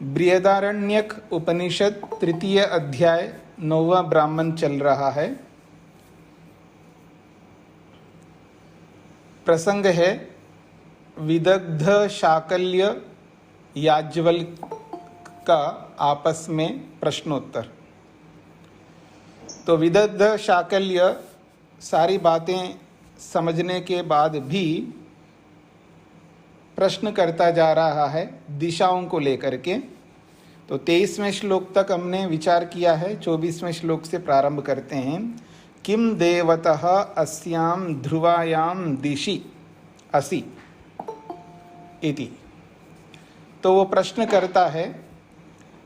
बृहदारण्यक उपनिषद तृतीय अध्याय 9वां ब्राह्मण चल रहा है। प्रसंग है विदग्ध शाकल्य याज्ञवल्क्य का आपस में प्रश्नोत्तर। तो विदग्ध शाकल्य सारी बातें समझने के बाद भी प्रश्न करता जा रहा है दिशाओं को लेकर के। तो 23वें श्लोक तक हमने विचार किया है। 24वें श्लोक से प्रारंभ करते हैं। किम देवतः अस्याम ध्रुवायाम दिशि असि इति। तो वो प्रश्न करता है,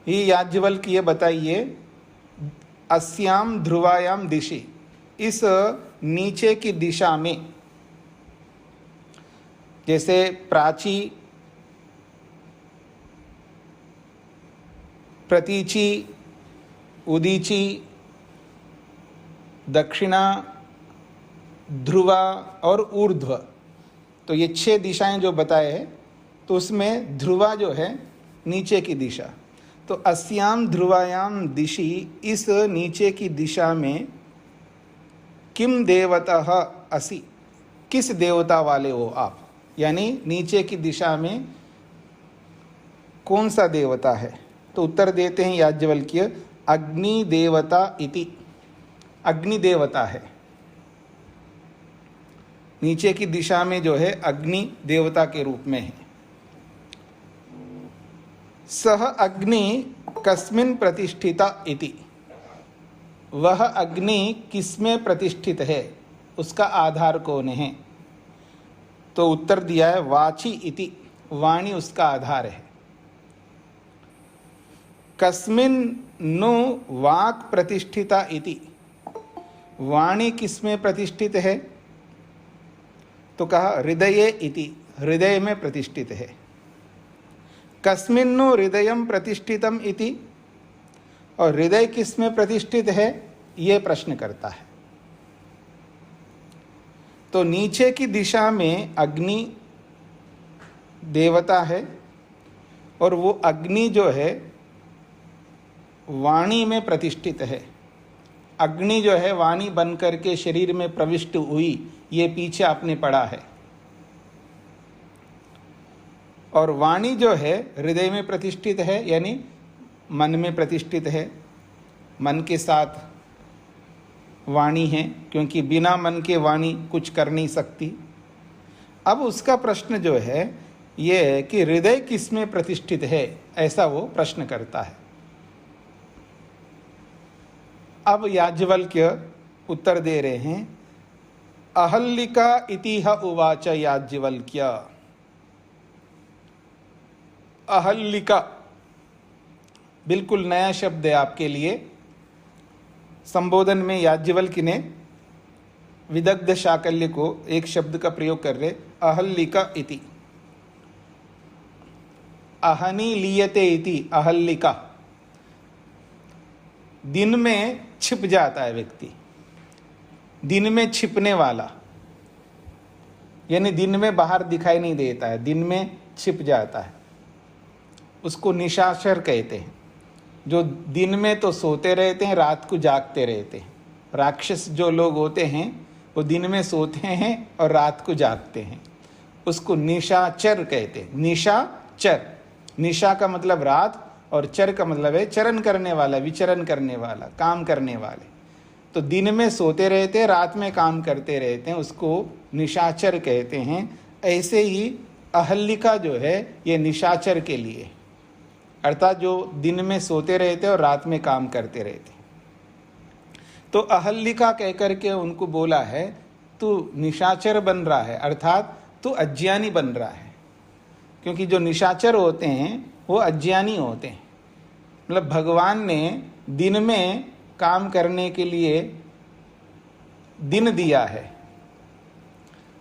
ये याज्ञवल्क्य ये बताइए, अस्याम ध्रुवायाम दिशि, इस नीचे की दिशा में, जैसे प्राची, प्रतीची, उदीची, दक्षिणा, ध्रुवा और ऊर्ध्व, तो ये 6 दिशाएं जो बताए हैं, तो उसमें ध्रुवा जो है नीचे की दिशा। तो अस्याम ध्रुवायाम दिशि, इस नीचे की दिशा में, किम देवतः असि, किस देवता वाले हो आप, यानी नीचे की दिशा में कौन सा देवता है। तो उत्तर देते हैं याज्ञवल्क्य, अग्नि देवता इति। अग्नि देवता है, नीचे की दिशा में जो है अग्नि देवता के रूप में है। सह अग्नि कस्मिन् प्रतिष्ठिता इति, वह अग्नि किसमें प्रतिष्ठित है, उसका आधार कौन है। तो उत्तर दिया है वाची इति, वाणी उसका आधार है। कस्मिन् नु वाक् प्रतिष्ठिता इति, वाणी किसमें प्रतिष्ठित है। तो कहा हृदये इति, हृदय में प्रतिष्ठित है। कस्मिन् नु हृदयं प्रतिष्ठितम इति, और हृदय किसमें प्रतिष्ठित है, ये प्रश्न करता है। तो नीचे की दिशा में अग्नि देवता है, और वो अग्नि जो है वाणी में प्रतिष्ठित है। अग्नि जो है वाणी बन करके शरीर में प्रविष्ट हुई, ये पीछे आपने पढ़ा है। और वाणी जो है हृदय में प्रतिष्ठित है, यानी मन में प्रतिष्ठित है। मन के साथ वाणी है, क्योंकि बिना मन के वाणी कुछ कर नहीं सकती। अब उसका प्रश्न जो है ये है कि हृदय किसमें प्रतिष्ठित है, ऐसा वो प्रश्न करता है। अब याज्ञवल्क्य उत्तर दे रहे हैं, अहल्लिका इतिह उवाच याज्ञवल्क्य। अहल्लिका बिल्कुल नया शब्द है आपके लिए। संबोधन में याज्ञवल्क्य ने विदग्ध शाकल्य को एक शब्द का प्रयोग कर रहे, अहल्लिका इति। अहनी लीयते इति अहल्लिका, दिन में छिप जाता है व्यक्ति, दिन में छिपने वाला, यानी दिन में बाहर दिखाई नहीं देता है, दिन में छिप जाता है, उसको निशाचर कहते हैं। जो दिन में तो सोते रहते हैं, रात को जागते रहते हैं। राक्षस जो लोग होते हैं वो दिन में सोते हैं और रात को जागते हैं, उसको निशाचर कहते हैं। निशाचर, निशा का मतलब रात और चर का मतलब है चरण करने वाला, विचरण करने वाला, काम करने वाले। तो दिन में सोते रहते हैं, रात में काम करते रहते हैं, उसको निशाचर कहते हैं। ऐसे ही अहल्लिका जो है ये निशाचर के लिए, अर्थात जो दिन में सोते रहते और रात में काम करते रहते। तो अहल्लिका कहकर के उनको बोला है तू निशाचर बन रहा है, अर्थात तू अज्ञानी बन रहा है। क्योंकि जो निशाचर होते हैं वो अज्ञानी होते हैं। मतलब भगवान ने दिन में काम करने के लिए दिन दिया है।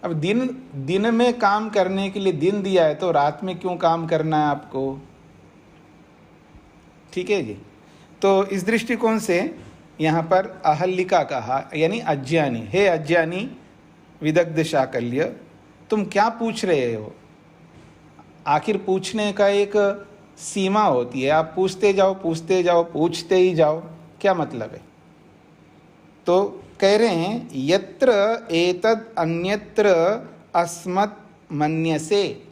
अब दिन में काम करने के लिए दिन दिया है तो रात में क्यों काम करना है आपको? ठीक है जी। तो इस दृष्टिकोण से यहाँ पर अहल्लिका कहा, यानी अज्ञानी। हे अज्ञानी विदग्ध शाकल्य, तुम क्या पूछ रहे हो? आखिर पूछने का एक सीमा होती है। आप पूछते जाओ पूछते जाओ पूछते ही जाओ, क्या मतलब है? तो कह रहे हैं यत्र एतद अन्यत्र अस्मत् मन्यसे,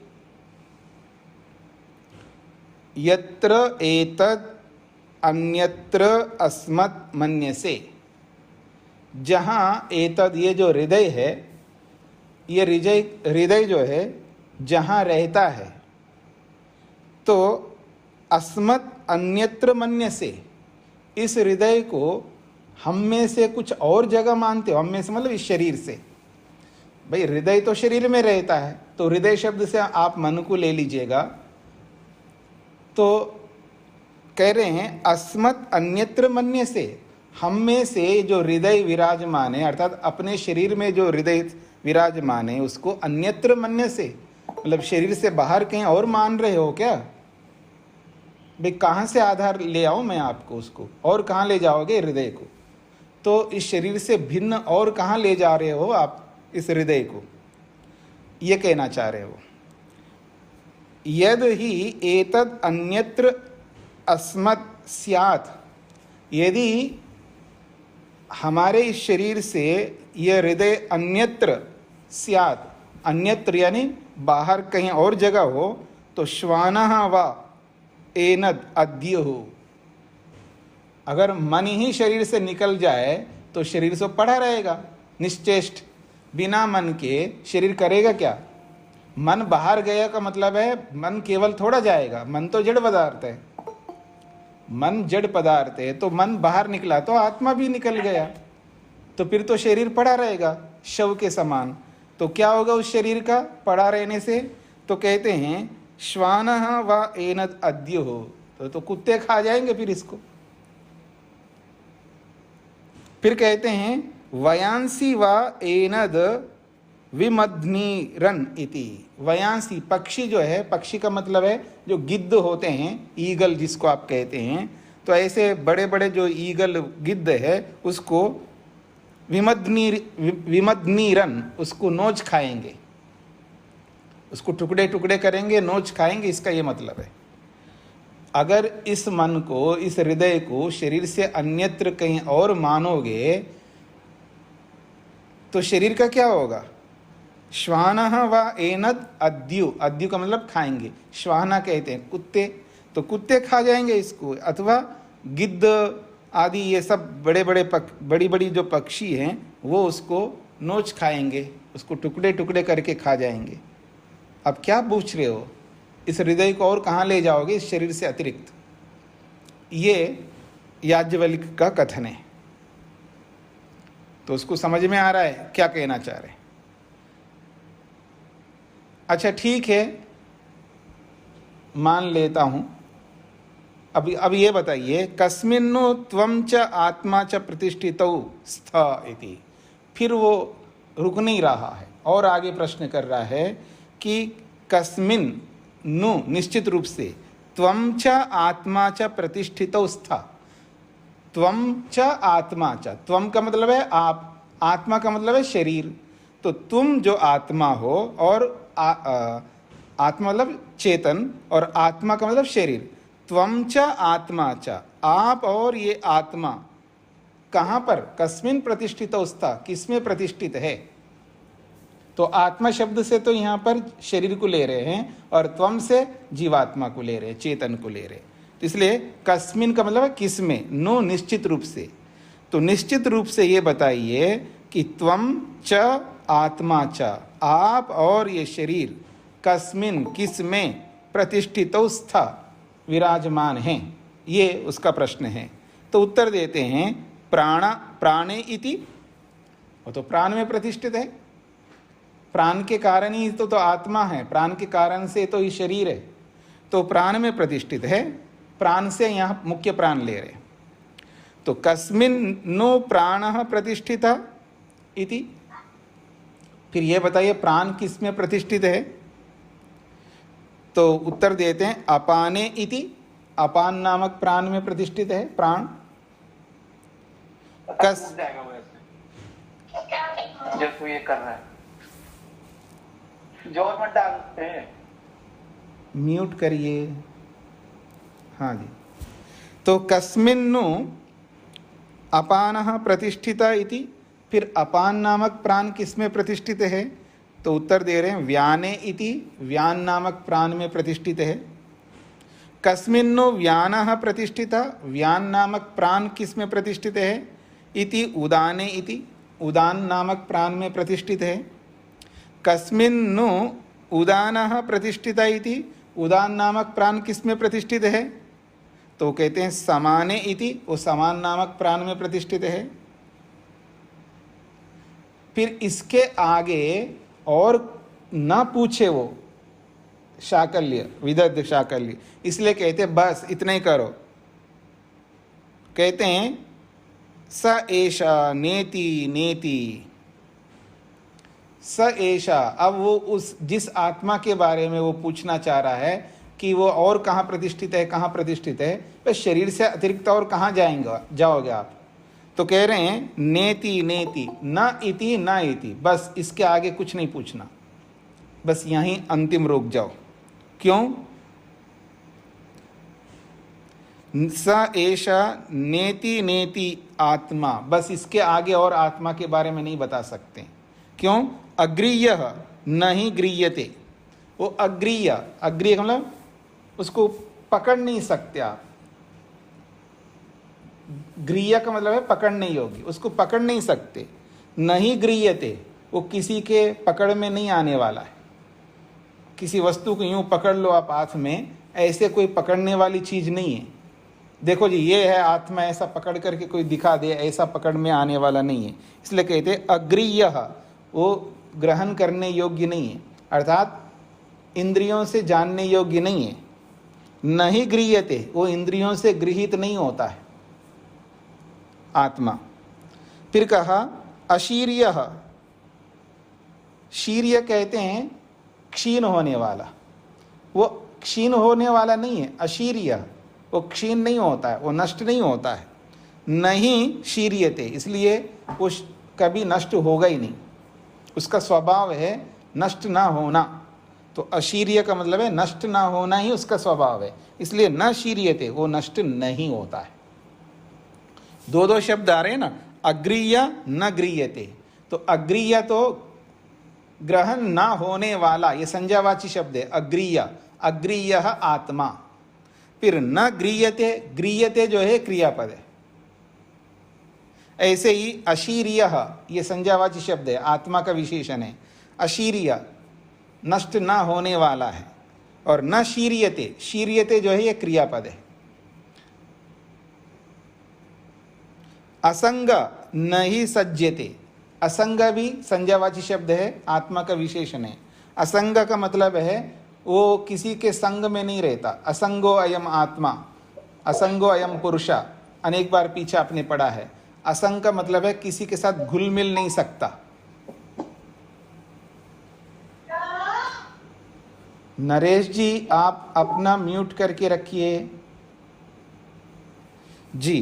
यत्र एतद अन्यत्र अस्मत् मन्यसे। जहाँ एतद, ये जो हृदय है, ये हृदय जो है जहाँ रहता है, तो अस्मत् अन्यत्र मन्यसे, इस हृदय को हम में से कुछ और जगह मानते हो। हम में से मतलब इस शरीर से। भाई हृदय तो शरीर में रहता है, तो हृदय शब्द से आप मन को ले लीजिएगा। तो कह रहे हैं अस्मत् अन्यत्र मन्यसे, हम में से जो हृदय विराजमान है, अर्थात अपने शरीर में जो हृदय विराजमान है उसको अन्यत्र मन्यसे, मतलब शरीर से बाहर कहीं और मान रहे हो क्या? भाई कहाँ से आधार ले आऊं मैं आपको? उसको और कहाँ ले जाओगे हृदय को? तो इस शरीर से भिन्न और कहाँ ले जा रहे हो आप इस हृदय को? ये कहना चाह रहे हो। यद ही एतद अन्यत्र अस्मत् स्यात्, यदि हमारे इस शरीर से यह हृदय अन्यत्र स्यात्, अन्यत्र यानी बाहर कहीं और जगह हो, तो श्वानः वा एनद अद्युः, अगर मन ही शरीर से निकल जाए तो शरीर से पड़ा रहेगा निश्चेष्ट। बिना मन के शरीर करेगा क्या? मन बाहर गया का मतलब है मन केवल थोड़ा जाएगा। मन तो जड़ पदार्थ है, मन जड़ पदार्थ है, तो मन बाहर निकला तो आत्मा भी निकल गया, तो फिर तो शरीर पड़ा रहेगा शव के समान। तो क्या होगा उस शरीर का पड़ा रहने से? तो कहते हैं श्वानः व एनद अद्युः, तो कुत्ते खा जाएंगे फिर इसको। फिर कहते हैं वयांसी व एनद विमध्नीरन इति। वयांसी पक्षी जो है, पक्षी का मतलब है जो गिद्ध होते हैं, ईगल जिसको आप कहते हैं, तो ऐसे बड़े बड़े जो ईगल गिद्ध है उसको विमध्नीरन, उसको नोच खाएंगे, उसको टुकड़े टुकड़े करेंगे, नोच खाएंगे। इसका ये मतलब है अगर इस मन को, इस हृदय को शरीर से अन्यत्र कहीं और मानोगे तो शरीर का क्या होगा? श्वानः व एनद अद्यु, अद्यु का मतलब खाएंगे, श्वाना कहते हैं कुत्ते, तो कुत्ते खा जाएंगे इसको, अथवा गिद्ध आदि ये सब बड़े बड़े बड़ी बड़ी जो पक्षी हैं वो उसको नोच खाएंगे, उसको टुकड़े टुकड़े करके खा जाएंगे। अब क्या पूछ रहे हो? इस हृदय को और कहाँ ले जाओगे इस शरीर से अतिरिक्त? ये याज्ञवल्क्य का कथन है। तो उसको समझ में आ रहा है क्या कहना चाह रहे हैं? अच्छा ठीक है, मान लेता हूं। अब ये बताइए कस्मिन्नु त्वं च आत्मा च प्रतिष्ठितौ स्थ इति। फिर वो रुक नहीं रहा है और आगे प्रश्न कर रहा है कि कस्मिन नु, निश्चित रूप से, त्वं च आत्मा च प्रतिष्ठितौ स्थ। त्वं च आत्मा च, त्वं का मतलब है आप, आत्मा का मतलब है शरीर। तो तुम जो आत्मा हो, और आत्मा मतलब चेतन, और आत्मा का मतलब शरीर। त्वं च आत्मा च, आप और ये आत्मा कहाँ पर? कस्मिन प्रतिष्ठितौ स्थ, किसमें प्रतिष्ठित है? तो आत्मा शब्द से तो यहाँ पर शरीर को ले रहे हैं, और त्वम से जीवात्मा को ले रहे हैं, चेतन को ले रहे हैं। तो इसलिए कस्मिन का मतलब है किसमें, नो निश्चित रूप से। तो निश्चित रूप से ये बताइए कि त्वम च आत्मा च, आप और ये शरीर, कस्मिन किसमें, प्रतिष्ठितौ स्थ विराजमान हैं, ये उसका प्रश्न है। तो उत्तर देते हैं प्राणे इति, वो तो प्राण में प्रतिष्ठित है, प्राण के कारण ही तो आत्मा है, प्राण के कारण से तो ये शरीर है, तो प्राण में प्रतिष्ठित है, प्राण से यहाँ मुख्य प्राण ले रहे। तो कस्मिन् नो प्राणः प्रतिष्ठितः इति, फिर ये बताइए प्राण किस में प्रतिष्ठित है? तो उत्तर देते हैं अपाने इति, अपान नामक प्राण में प्रतिष्ठित है प्राण। कस जो ये कर रहा है जोर मत डालते हैं, म्यूट करिए। हाँ जी, तो कस्मिन्नु अपानः प्रतिष्ठिता इति, फिर अपान नामक प्राण किसमें प्रतिष्ठित है? तो उत्तर दे रहे हैं व्याने इति, व्यान नामक प्राण में प्रतिष्ठित है। कस्मिन्नु व्यानः प्रतिष्ठिता, व्यान नामक प्राण किसमें प्रतिष्ठित है? इति उदाने इति, उदान नामक प्राण में प्रतिष्ठित है। कस्मिन्नु उदानः प्रतिष्ठिता इति, उदान नामक प्राण किसमें प्रतिष्ठित है? तो कहते हैं समाने इति, वो समान नामक प्राण में प्रतिष्ठित है। फिर इसके आगे और ना पूछे वो शाकल्य, विदग्ध शाकल्य, इसलिए कहते हैं बस इतना ही करो। कहते हैं स एषा नेति नेति, स एषा, अब वो उस जिस आत्मा के बारे में वो पूछना चाह रहा है कि वो और कहाँ प्रतिष्ठित है, कहाँ प्रतिष्ठित है, बस शरीर से अतिरिक्त और कहाँ जाओगे आप? तो कह रहे हैं नेति नेति, न इति न इति, बस इसके आगे कुछ नहीं पूछना, बस यहीं अंतिम रुक जाओ। क्यों? स एषा नेति नेति आत्मा, बस इसके आगे और आत्मा के बारे में नहीं बता सकते। क्यों? अग्रीयः नहीं गृह्यते, वो अग्रीय, अग्रीय मतलब उसको पकड़ नहीं सकते आप, गृह्य का मतलब है पकड़ने योग्य, उसको पकड़ नहीं सकते। नहीं गृह्यते, वो किसी के पकड़ में नहीं आने वाला है। किसी वस्तु को यूं पकड़ लो आप हाथ में, ऐसे कोई पकड़ने वाली चीज नहीं है। देखो जी ये है आत्मा, ऐसा पकड़ करके कोई दिखा दे, ऐसा पकड़ में आने वाला नहीं है। इसलिए कहते हैं अग्रीयः, वो ग्रहण करने योग्य नहीं है, अर्थात इंद्रियों से जानने योग्य नहीं है। नहीं गृह्यते, वो इंद्रियों से गृहीत नहीं होता है आत्मा। फिर कहा अशीर्यः, शीर्य कहते हैं क्षीण होने वाला, वो क्षीण होने वाला नहीं है। अशीर्य, वो क्षीण नहीं होता है, वो नष्ट नहीं होता है। नहीं शीर्यते, इसलिए वो कभी नष्ट होगा ही नहीं, उसका स्वभाव है नष्ट ना होना। तो अशीर्य का मतलब है नष्ट ना होना ही उसका स्वभाव है, इसलिए न शीर्यते, वो नष्ट नहीं होता है। दो दो शब्द आ रहे हैं ना, अग्रीय न गृह्यते। तो अग्रीय तो ग्रहण ना होने वाला, ये संज्ञावाची शब्द है अग्रीय, अग्रीय आत्मा। फिर न गृह्यते, गृह्यते जो है क्रियापद है। ऐसे ही अशीर्य, ये संज्ञावाची शब्द है, आत्मा का विशेषण है। अशीर्य नष्ट ना होने वाला है। और न शीर्यते, शीर्यते जो है ये क्रियापद है। असंग नहीं सज्जते, असंग भी संज्ञावाची शब्द है, आत्मा का विशेषण है। असंग का मतलब है वो किसी के संग में नहीं रहता। असंगो अयम आत्मा, असंगो अयम पुरुषा, अनेक बार पीछे आपने पढ़ा है। असंग का मतलब है किसी के साथ घुल मिल नहीं सकता। नरेश जी आप अपना म्यूट करके रखिए जी।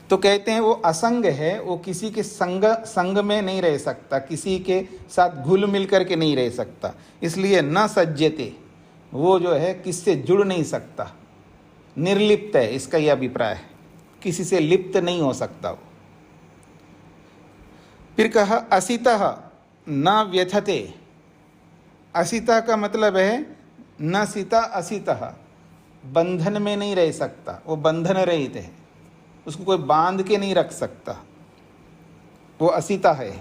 तो कहते हैं वो असंग है, वो किसी के संग में नहीं रह सकता, किसी के साथ घुल मिल करके नहीं रह सकता, इसलिए न सज्जते, वो जो है किससे जुड़ नहीं सकता, निर्लिप्त है, इसका यह अभिप्राय है, किसी से लिप्त नहीं हो सकता वो। फिर कहा असितः न व्यथते, असिता का मतलब है न सिता असितः, बंधन में नहीं रह सकता, वो बंधन रहित है, उसको कोई बांध के नहीं रख सकता, वो असिता है।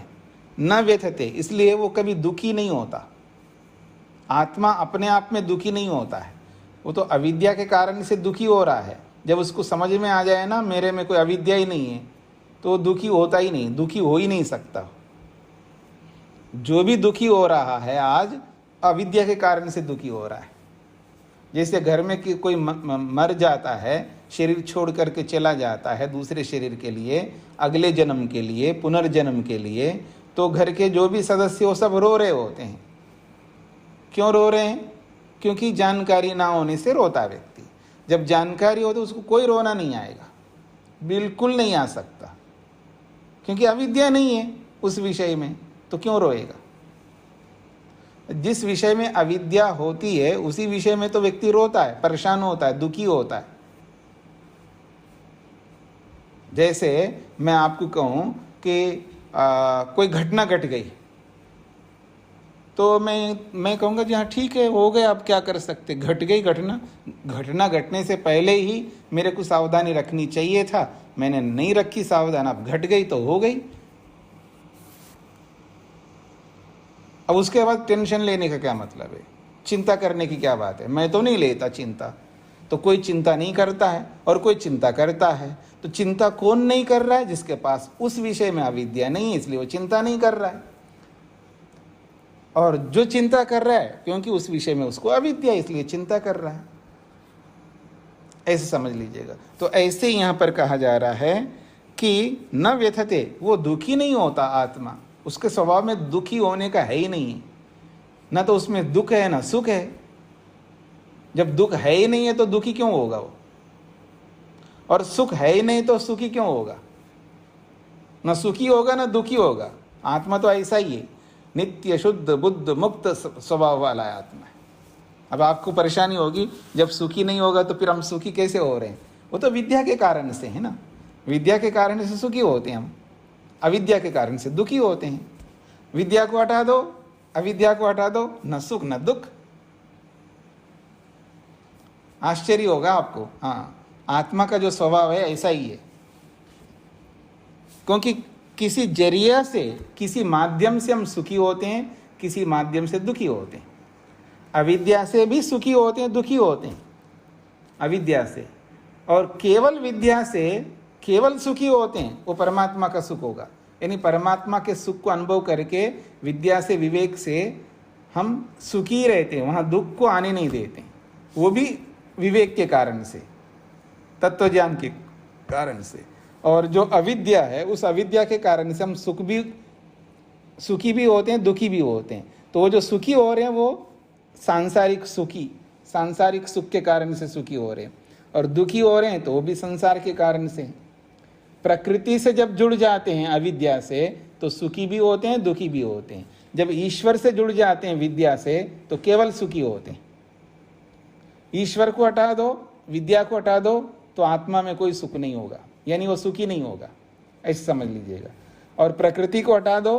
न व्यथते, इसलिए वो कभी दुखी नहीं होता। आत्मा अपने आप में दुखी नहीं होता है, वो तो अविद्या के कारण से दुखी हो रहा है, जब उसको समझ में आ जाए ना मेरे में कोई अविद्या ही नहीं है, तो दुखी होता ही नहीं, दुखी हो ही नहीं सकता। जो भी दुखी हो रहा है आज अविद्या के कारण से दुखी हो रहा है। जैसे घर में कि कोई मर जाता है, शरीर छोड़ करके चला जाता है दूसरे शरीर के लिए, अगले जन्म के लिए, पुनर्जन्म के लिए, तो घर के जो भी सदस्य वो सब रो रहे होते हैं। क्यों रो रहे हैं? क्योंकि जानकारी ना होने से रोता व्यक्ति। जब जानकारी हो तो उसको कोई रोना नहीं आएगा, बिल्कुल नहीं आ सकता, क्योंकि अविद्या नहीं है उस विषय में, तो क्यों रोएगा? जिस विषय में अविद्या होती है उसी विषय में तो व्यक्ति रोता है, परेशान होता है, दुखी होता है। जैसे मैं आपको कहूं कि कोई घटना घट गई, तो मैं कहूँगा जी हाँ ठीक है, हो गया, अब क्या कर सकते, घट गई घटना। घटना घटने से पहले ही मेरे को सावधानी रखनी चाहिए था, मैंने नहीं रखी सावधान, अब घट गई तो हो गई। अब उसके बाद टेंशन लेने का क्या मतलब है, चिंता करने की क्या बात है? मैं तो नहीं लेता चिंता, तो कोई चिंता नहीं करता है और कोई चिंता करता है। तो चिंता कौन नहीं कर रहा है? जिसके पास उस विषय में अविद्या नहीं है, इसलिए वो चिंता नहीं कर रहा है। और जो चिंता कर रहा है क्योंकि उस विषय में उसको अविद्या, इसलिए चिंता कर रहा है। ऐसे समझ लीजिएगा। तो ऐसे यहाँ पर कहा जा रहा है कि न व्यथते, वो दुखी नहीं होता आत्मा, उसके स्वभाव में दुखी होने का है ही नहीं, न तो उसमें दुख है ना सुख है। जब दुख है ही नहीं है तो दुखी क्यों होगा वो, और सुख है ही नहीं तो सुखी क्यों होगा? न सुखी होगा न दुखी होगा। आत्मा तो ऐसा ही है, नित्य शुद्ध बुद्ध मुक्त स्वभाव वाला है आत्मा। अब आपको परेशानी होगी, जब सुखी नहीं होगा तो फिर हम सुखी कैसे हो रहे हैं? वो तो विद्या के कारण से है ना, विद्या के कारण से सुखी होते हैं हम, अविद्या के कारण से दुखी होते हैं। विद्या को हटा दो, अविद्या को हटा दो, न सुख न दुख। आश्चर्य होगा आपको। हाँ, आत्मा का जो स्वभाव है ऐसा ही है, क्योंकि किसी जरिया से, किसी माध्यम से हम सुखी होते हैं, किसी माध्यम से दुखी होते हैं। अविद्या से भी सुखी होते हैं, दुखी होते हैं अविद्या से, और केवल विद्या से केवल सुखी होते हैं, वो परमात्मा का सुख होगा। यानी परमात्मा के सुख को अनुभव करके विद्या से, विवेक से हम सुखी रहते हैं, वहाँ दुख को आने नहीं देते, वो भी विवेक के कारण से, तत्व ज्ञान के कारण से। और जो अविद्या है, उस अविद्या के कारण से हम सुखी भी होते हैं, दुखी भी होते हैं। तो वो जो सुखी हो रहे हैं वो सांसारिक सुख के कारण से सुखी हो रहे हैं, और दुखी हो रहे हैं तो वो भी संसार के कारण से। प्रकृति से जब जुड़ जाते हैं अविद्या से तो सुखी भी होते हैं, दुखी भी होते हैं। जब ईश्वर से जुड़ जाते हैं विद्या से तो केवल सुखी होते हैं। ईश्वर को हटा दो, विद्या को हटा दो, तो आत्मा में कोई सुख नहीं होगा, यानी वो सुखी नहीं होगा, ऐसे समझ लीजिएगा। और प्रकृति को हटा दो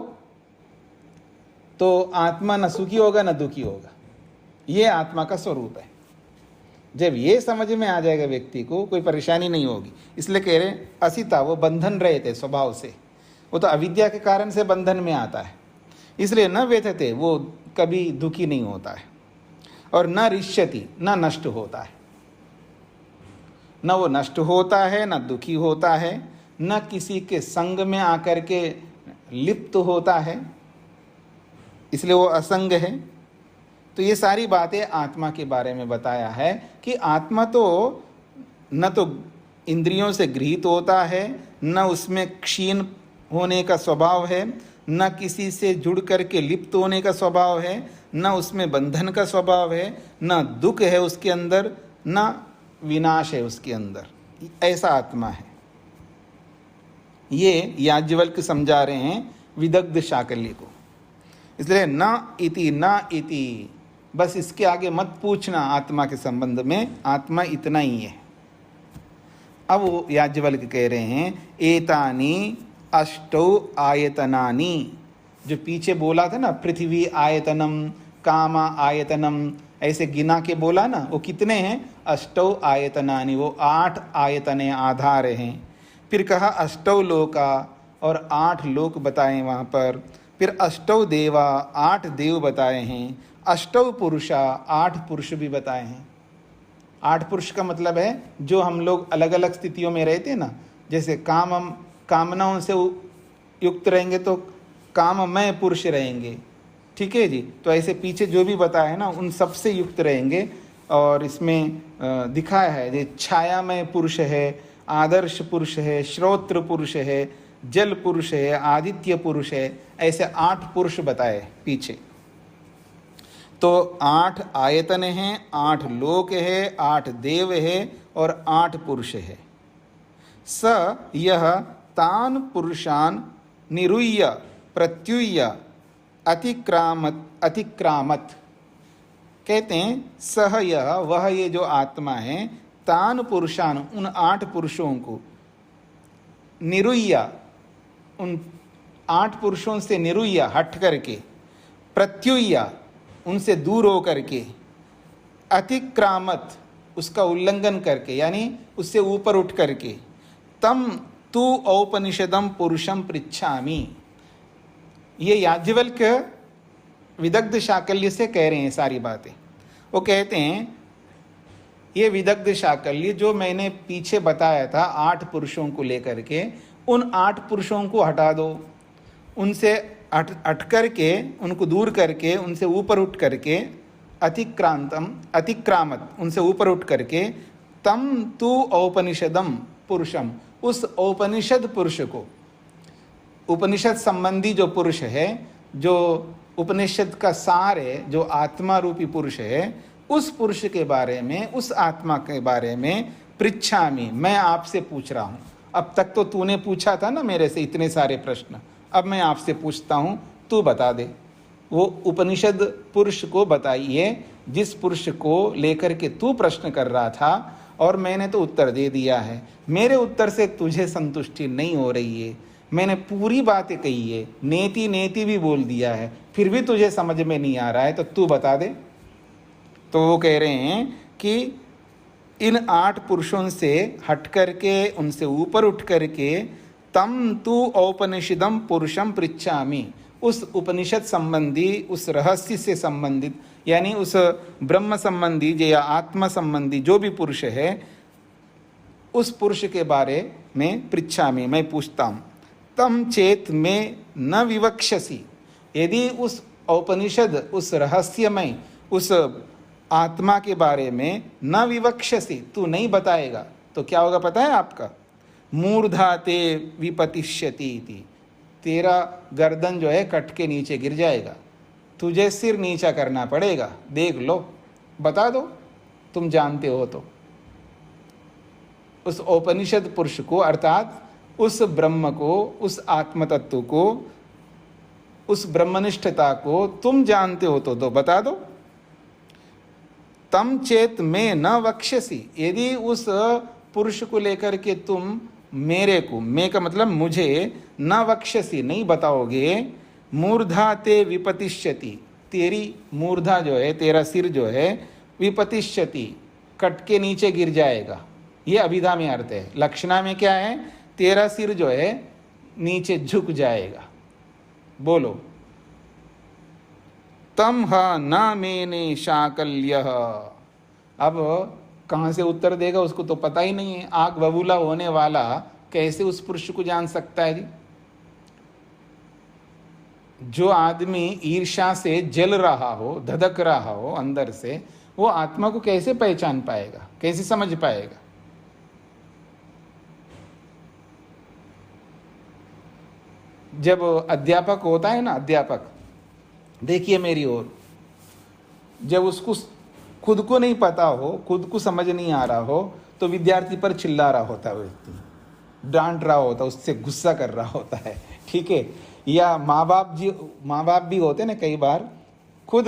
तो आत्मा न सुखी होगा न दुखी होगा। ये आत्मा का स्वरूप है। जब ये समझ में आ जाएगा व्यक्ति को, कोई परेशानी नहीं होगी। इसलिए कह रहे हैं असिता, वो बंधन रहे थे स्वभाव से, वो तो अविद्या के कारण से बंधन में आता है। इसलिए न व्यथते, वो कभी दुखी नहीं होता है, और न रिष्यति, न नष्ट होता है। न वो नष्ट होता है, न दुखी होता है, न किसी के संग में आकर के लिप्त होता है, इसलिए वो असंग है। तो ये सारी बातें आत्मा के बारे में बताया है कि आत्मा तो न तो इंद्रियों से गृहीत होता है, न उसमें क्षीण होने का स्वभाव है, न किसी से जुड़ करके लिप्त होने का स्वभाव है, न उसमें बंधन का स्वभाव है, न दुख है उसके अंदर, न विनाश है उसके अंदर। ऐसा आत्मा है। ये याज्ञवल्क्य समझा रहे हैं विदग्ध शाकल्य को। इसलिए न इति, बस इसके आगे मत पूछना आत्मा के संबंध में, आत्मा इतना ही है। अब वो याज्ञवल्क्य कह रहे हैं एतानि अष्टौ आयतनानि, जो पीछे बोला था ना, पृथ्वी आयतनम, कामा आयतनम, ऐसे गिना के बोला ना, वो कितने हैं? अष्टौ आयतनानि, वो 8 आयतने आधार हैं। फिर कहा अष्टौ लोका, और 8 लोक बताए वहाँ पर। फिर अष्टौ देवा, 8 देव बताए हैं। अष्टौ पुरुषा, 8 पुरुष भी बताए हैं। 8 पुरुष का मतलब है जो हम लोग अलग अलग स्थितियों में रहते हैं ना, जैसे कामनाओं से युक्त रहेंगे तो काममय पुरुष रहेंगे, ठीक है जी। तो ऐसे पीछे जो भी बताया है ना उन सब से युक्त रहेंगे। और इसमें दिखाया है ये छायामय पुरुष है, आदर्श पुरुष है, श्रोत्र पुरुष है, जल पुरुष है, आदित्य पुरुष है, ऐसे 8 पुरुष बताए पीछे। तो 8 आयतन हैं, 8 लोक है, 8 देव है और 8 पुरुष है। स यह तान पुरुषान निरुह्य प्रत्युह्य अतिक्रामत कहते हैं सह यह वह ये जो आत्मा है तान पुरुषान उन 8 पुरुषों को निरुह्य उन 8 पुरुषों से निरुह्य हट करके प्रत्युह्य उनसे दूर हो करके अतिक्रामत उसका उल्लंघन करके यानी उससे ऊपर उठ करके तम तु औपनिषदम पुरुषम पृच्छामि। ये याज्ञवल्क्य विदग्ध शाकल्य से कह रहे हैं सारी बातें। वो कहते हैं ये विदग्ध शाकल्य जो मैंने पीछे बताया था 8 पुरुषों को लेकर के, उन 8 पुरुषों को हटा दो, उनसे हट करके उनको दूर करके उनसे ऊपर उठ करके अतिक्रामत उनसे ऊपर उठ करके तम तु औपनिषदम पुरुषम उस औपनिषद पुरुष को, उपनिषद संबंधी जो पुरुष है, जो उपनिषद का सार है, जो आत्मा रूपी पुरुष है, उस पुरुष के बारे में, उस आत्मा के बारे में पृच्छामि मैं आपसे पूछ रहा हूँ। अब तक तो तूने पूछा था ना मेरे से इतने सारे प्रश्न, अब मैं आपसे पूछता हूँ, तू बता दे। वो उपनिषद पुरुष को बताइए जिस पुरुष को लेकर के तू प्रश्न कर रहा था और मैंने तो उत्तर दे दिया है। मेरे उत्तर से तुझे संतुष्टि नहीं हो रही है, मैंने पूरी बातें कही है, नेति नेति भी बोल दिया है, फिर भी तुझे समझ में नहीं आ रहा है, तो तू बता दे। तो वो कह रहे हैं कि इन 8 पुरुषों से हट करके उनसे ऊपर उठ करके तम तु औपनिषदम पुरुषम पृच्छामि उस उपनिषद संबंधी, उस रहस्य से संबंधित यानी उस ब्रह्म संबंधी या आत्मा संबंधी जो भी पुरुष है उस पुरुष के बारे में पृच्छामि मैं पूछता हूँ। तम चेत में न विवक्षसी यदि उस औपनिषद उस रहस्यमय उस आत्मा के बारे में न विवक्षसी तू नहीं बताएगा तो क्या होगा पता है आपका? मूर्धा ते विपतिष्यति इति, तेरा गर्दन जो है कट के नीचे गिर जाएगा, तुझे सिर नीचा करना पड़ेगा। देख लो, बता दो तुम जानते हो तो। उस उपनिषद पुरुष को अर्थात उस ब्रह्म को, उस आत्म तत्व को, उस ब्रह्मनिष्ठता को तुम जानते हो तो बता दो। तम चेत में न वक्ष्यसि यदि उस पुरुष को लेकर के तुम मेरे को, मैं का मतलब मुझे, न वक्ष्यसि नहीं बताओगे, मूर्धा ते विपतिष्यति तेरी मूर्धा जो है, तेरा सिर जो है, विपतिष्यति कट के नीचे गिर जाएगा। ये अभिधा में अर्थ है। लक्षणा में क्या है? तेरा सिर जो है नीचे झुक जाएगा। बोलो। तम ह न मेने शाकल्य। अब कहाँ से उत्तर देगा उसको तो पता ही नहीं है। आग बबूला होने वाला कैसे उस पुरुष को जान सकता है जी? जो आदमी ईर्ष्या से जल रहा हो, धधक रहा हो अंदर से, वो आत्मा को कैसे पहचान पाएगा, कैसे समझ पाएगा? जब अध्यापक होता है ना, अध्यापक, देखिए मेरी ओर, जब उसको खुद को नहीं पता हो, खुद को समझ नहीं आ रहा हो, तो विद्यार्थी पर चिल्ला रहा होता है, व्यक्ति डांट रहा होता है, उससे गुस्सा कर रहा होता है, ठीक है। या माँ बाप भी होते ना, कई बार खुद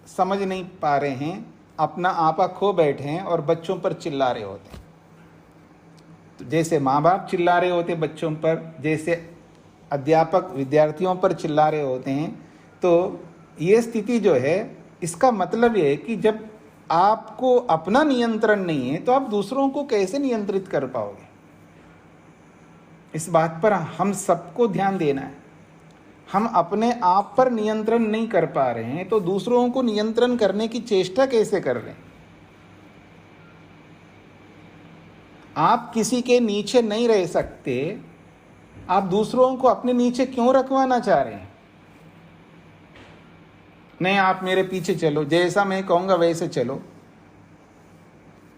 समझ नहीं पा रहे हैं, अपना आपा खो बैठे हैं और बच्चों पर चिल्ला रहे होते हैं। तो जैसे माँ बाप चिल्ला रहे होते बच्चों पर, जैसे अध्यापक विद्यार्थियों पर चिल्ला रहे होते हैं, तो ये स्थिति जो है, इसका मतलब ये है कि जब आपको अपना नियंत्रण नहीं है तो आप दूसरों को कैसे नियंत्रित कर पाओगे? इस बात पर हम सबको ध्यान देना है। हम अपने आप पर नियंत्रण नहीं कर पा रहे हैं तो दूसरों को नियंत्रण करने की चेष्टा कैसे कर रहे हैं? आप किसी के नीचे नहीं रह सकते, आप दूसरों को अपने नीचे क्यों रखवाना चाह रहे हैं? नहीं, आप मेरे पीछे चलो, जैसा मैं कहूंगा वैसे चलो।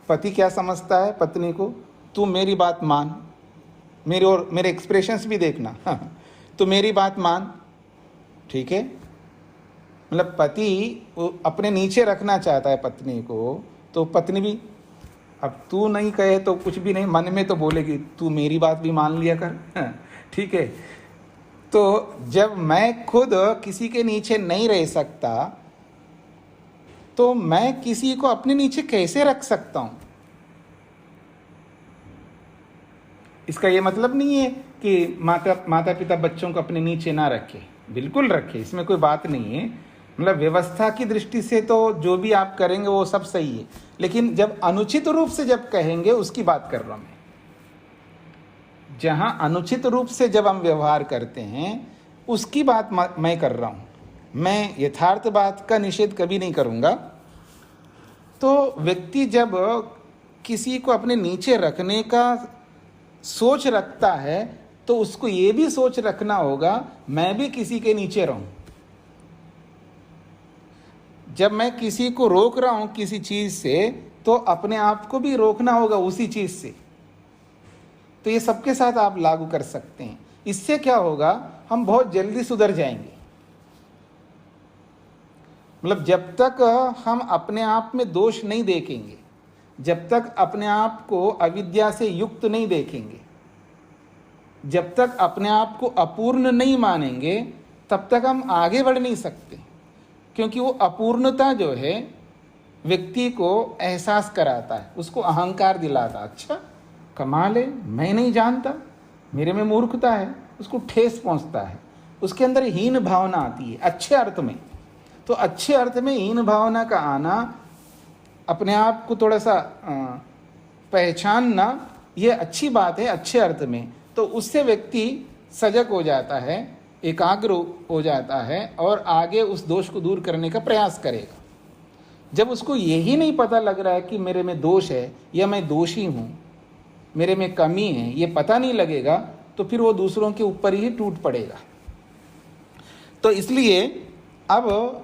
पति क्या समझता है पत्नी को? तू मेरी बात मान, मेरे और मेरे एक्सप्रेशंस भी देखना। तो मेरी बात मान, ठीक है? मतलब पति अपने नीचे रखना चाहता है पत्नी को, तो पत्नी भी, अब तू नहीं कहे तो कुछ भी नहीं, मन में तो बोलेगी तू मेरी बात भी मान लिया कर। ठीक है? तो जब मैं खुद किसी के नीचे नहीं रह सकता, तो मैं किसी को अपने नीचे कैसे रख सकता हूं? इसका ये मतलब नहीं है कि माता पिता बच्चों को अपने नीचे ना रखे, बिल्कुल रखे, इसमें कोई बात नहीं है। मतलब व्यवस्था की दृष्टि से तो जो भी आप करेंगे वो सब सही है, लेकिन जब अनुचित रूप से जब कहेंगे उसकी बात कर रहा हूं मैं। जहां अनुचित रूप से जब हम व्यवहार करते हैं उसकी बात मैं कर रहा हूं। मैं यथार्थ बात का निषेध कभी नहीं करूंगा। तो व्यक्ति जब किसी को अपने नीचे रखने का सोच रखता है, तो उसको ये भी सोच रखना होगा मैं भी किसी के नीचे रहूं। जब मैं किसी को रोक रहा हूं किसी चीज से, तो अपने आप को भी रोकना होगा उसी चीज से। तो ये सबके साथ आप लागू कर सकते हैं। इससे क्या होगा, हम बहुत जल्दी सुधर जाएंगे। मतलब जब तक हम अपने आप में दोष नहीं देखेंगे, जब तक अपने आप को अविद्या से युक्त नहीं देखेंगे, जब तक अपने आप को अपूर्ण नहीं मानेंगे, तब तक हम आगे बढ़ नहीं सकते। क्योंकि वो अपूर्णता जो है व्यक्ति को एहसास कराता है, उसको अहंकार दिलाता। अच्छा कमाल है, मैं नहीं जानता, मेरे में मूर्खता है, उसको ठेस पहुंचता है, उसके अंदर हीन भावना आती है अच्छे अर्थ में। तो अच्छे अर्थ में हीन भावना का आना, अपने आप को थोड़ा सा पहचानना, ये अच्छी बात है अच्छे अर्थ में। तो उससे व्यक्ति सजग हो जाता है, एकाग्र हो जाता है और आगे उस दोष को दूर करने का प्रयास करेगा। जब उसको यही नहीं पता लग रहा है कि मेरे में दोष है या मैं दोषी हूँ, मेरे में कमी है, ये पता नहीं लगेगा, तो फिर वो दूसरों के ऊपर ही टूट पड़ेगा। तो इसलिए अब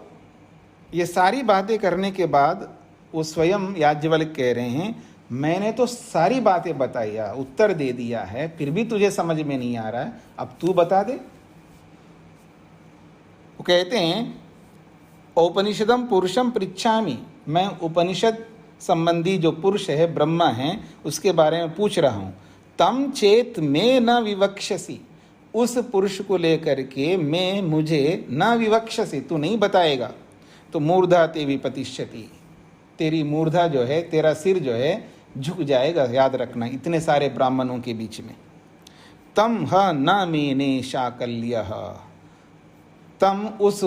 ये सारी बातें करने के बाद वो स्वयं याज्ञवल्क्य कह रहे हैं, मैंने तो सारी बातें बताई, उत्तर दे दिया है, फिर भी तुझे समझ में नहीं आ रहा है, अब तू बता दे। वो कहते हैं औपनिषदम पुरुषम पृच्छामि, मैं उपनिषद संबंधी जो पुरुष है, ब्रह्मा है, उसके बारे में पूछ रहा हूं। तम चेत में न विवक्षसी, उस पुरुष को लेकर के मैं मुझे न विवक्षसी, तू नहीं बताएगा तो मूर्धा ते विपतिष्यति, तेरी मूर्धा जो है, तेरा सिर जो है झुक जाएगा, याद रखना, इतने सारे ब्राह्मणों के बीच में। तम ह न मेने शाकल्य, तम उस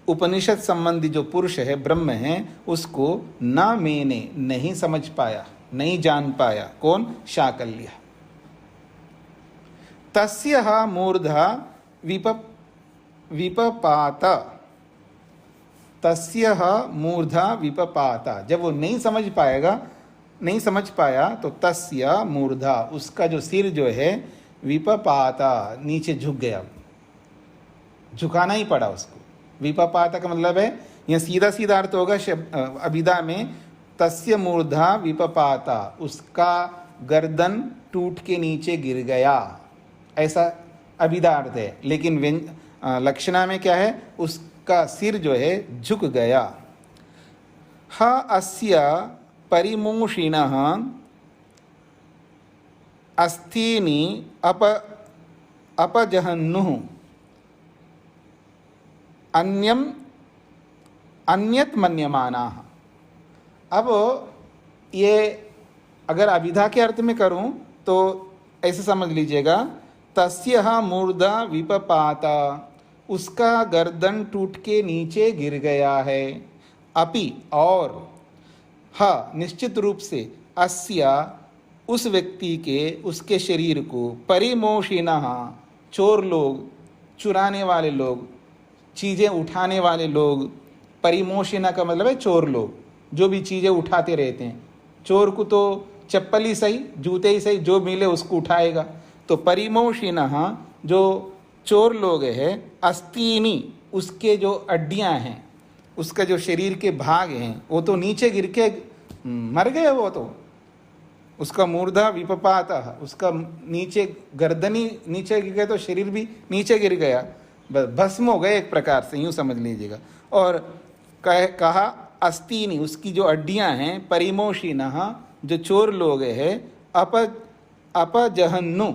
उपनिषद संबंधी जो पुरुष है, ब्रह्म है, उसको न मैंने नहीं समझ पाया, नहीं जान पाया। कौन? शाकल्य। तस्य मूर्धा विपपात, तस्य मूर्धा विपपाता, जब वो नहीं समझ पाएगा, नहीं समझ पाया, तो तस्य मूर्धा, उसका जो सिर जो है, विपपाता, नीचे झुक गया, झुकाना ही पड़ा उसको। विपपाता का मतलब है, यह सीधा सीधा अर्थ होगा अभिधा में, तस्य मूर्धा विपपाता, उसका गर्दन टूट के नीचे गिर गया, ऐसा अभिधा अर्थ है। लेकिन लक्षणा में क्या है, उसका सिर जो है झुक गया। ह अस्य परिमोषिणः अस्थीनि अपजहन्नुः अन्यत मन्यमानाः। अब ये अगर अभिधा के अर्थ में करूं तो ऐसे समझ लीजिएगा, तस्य मूर्धा विपपाता, उसका गर्दन टूट के नीचे गिर गया है। अपि, और, ह, निश्चित रूप से, अस्या, उस व्यक्ति के, उसके शरीर को, परिमोषिणः, चोर लोग, चुराने वाले लोग, चीज़ें उठाने वाले लोग, परिमोषिणा का मतलब है चोर लोग, जो भी चीज़ें उठाते रहते हैं। चोर को तो चप्पल ही सही, जूते ही सही, जो मिले उसको उठाएगा। तो परिमोषिणः जो चोर लोग हैं, अस्तीनि उसके जो अड्डियां हैं, उसका जो शरीर के भाग हैं, वो तो नीचे गिर के मर गए। वो तो उसका मूर्धा विपपात, उसका नीचे गर्दनी नीचे गिर गया तो शरीर भी नीचे गिर गया, भस्म हो गए एक प्रकार से, यूं समझ लीजिएगा। और कहा अस्तीनि उसकी जो अड्डियां हैं, परिमोषिणः जो चोर लोग हैं, अपजहन्नु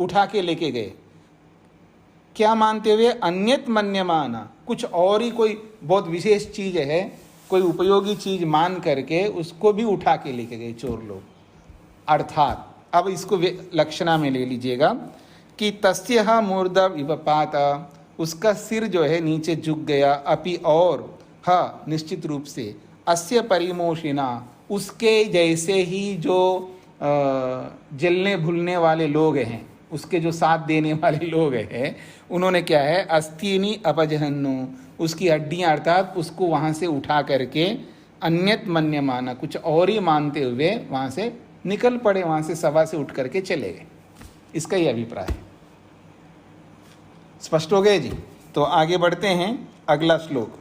उठा के लेके गए। क्या मानते हुए? अन्यत मन्यमाना, कुछ और ही कोई बहुत विशेष चीज है, कोई उपयोगी चीज मान करके उसको भी उठा के लेके गए चोर लोग। अर्थात अब इसको लक्षणा में ले लीजिएगा कि तस्यः मूर्धा विपपात, उसका सिर जो है नीचे झुक गया। अपि और निश्चित रूप से अस्य परिमोषिणा उसके जैसे ही जो जलने भूलने वाले लोग हैं, उसके जो साथ देने वाले लोग हैं, उन्होंने क्या है? अस्तीनि अपजहन्नु उसकी हड्डियां, अर्थात उसको वहां से उठा करके अन्यत मन्यमाना कुछ और ही मानते हुए वहां से निकल पड़े, वहां से सभा से उठ करके चले गए। इसका ही अभिप्राय है। स्पष्ट हो गए जी? तो आगे बढ़ते हैं, अगला श्लोक।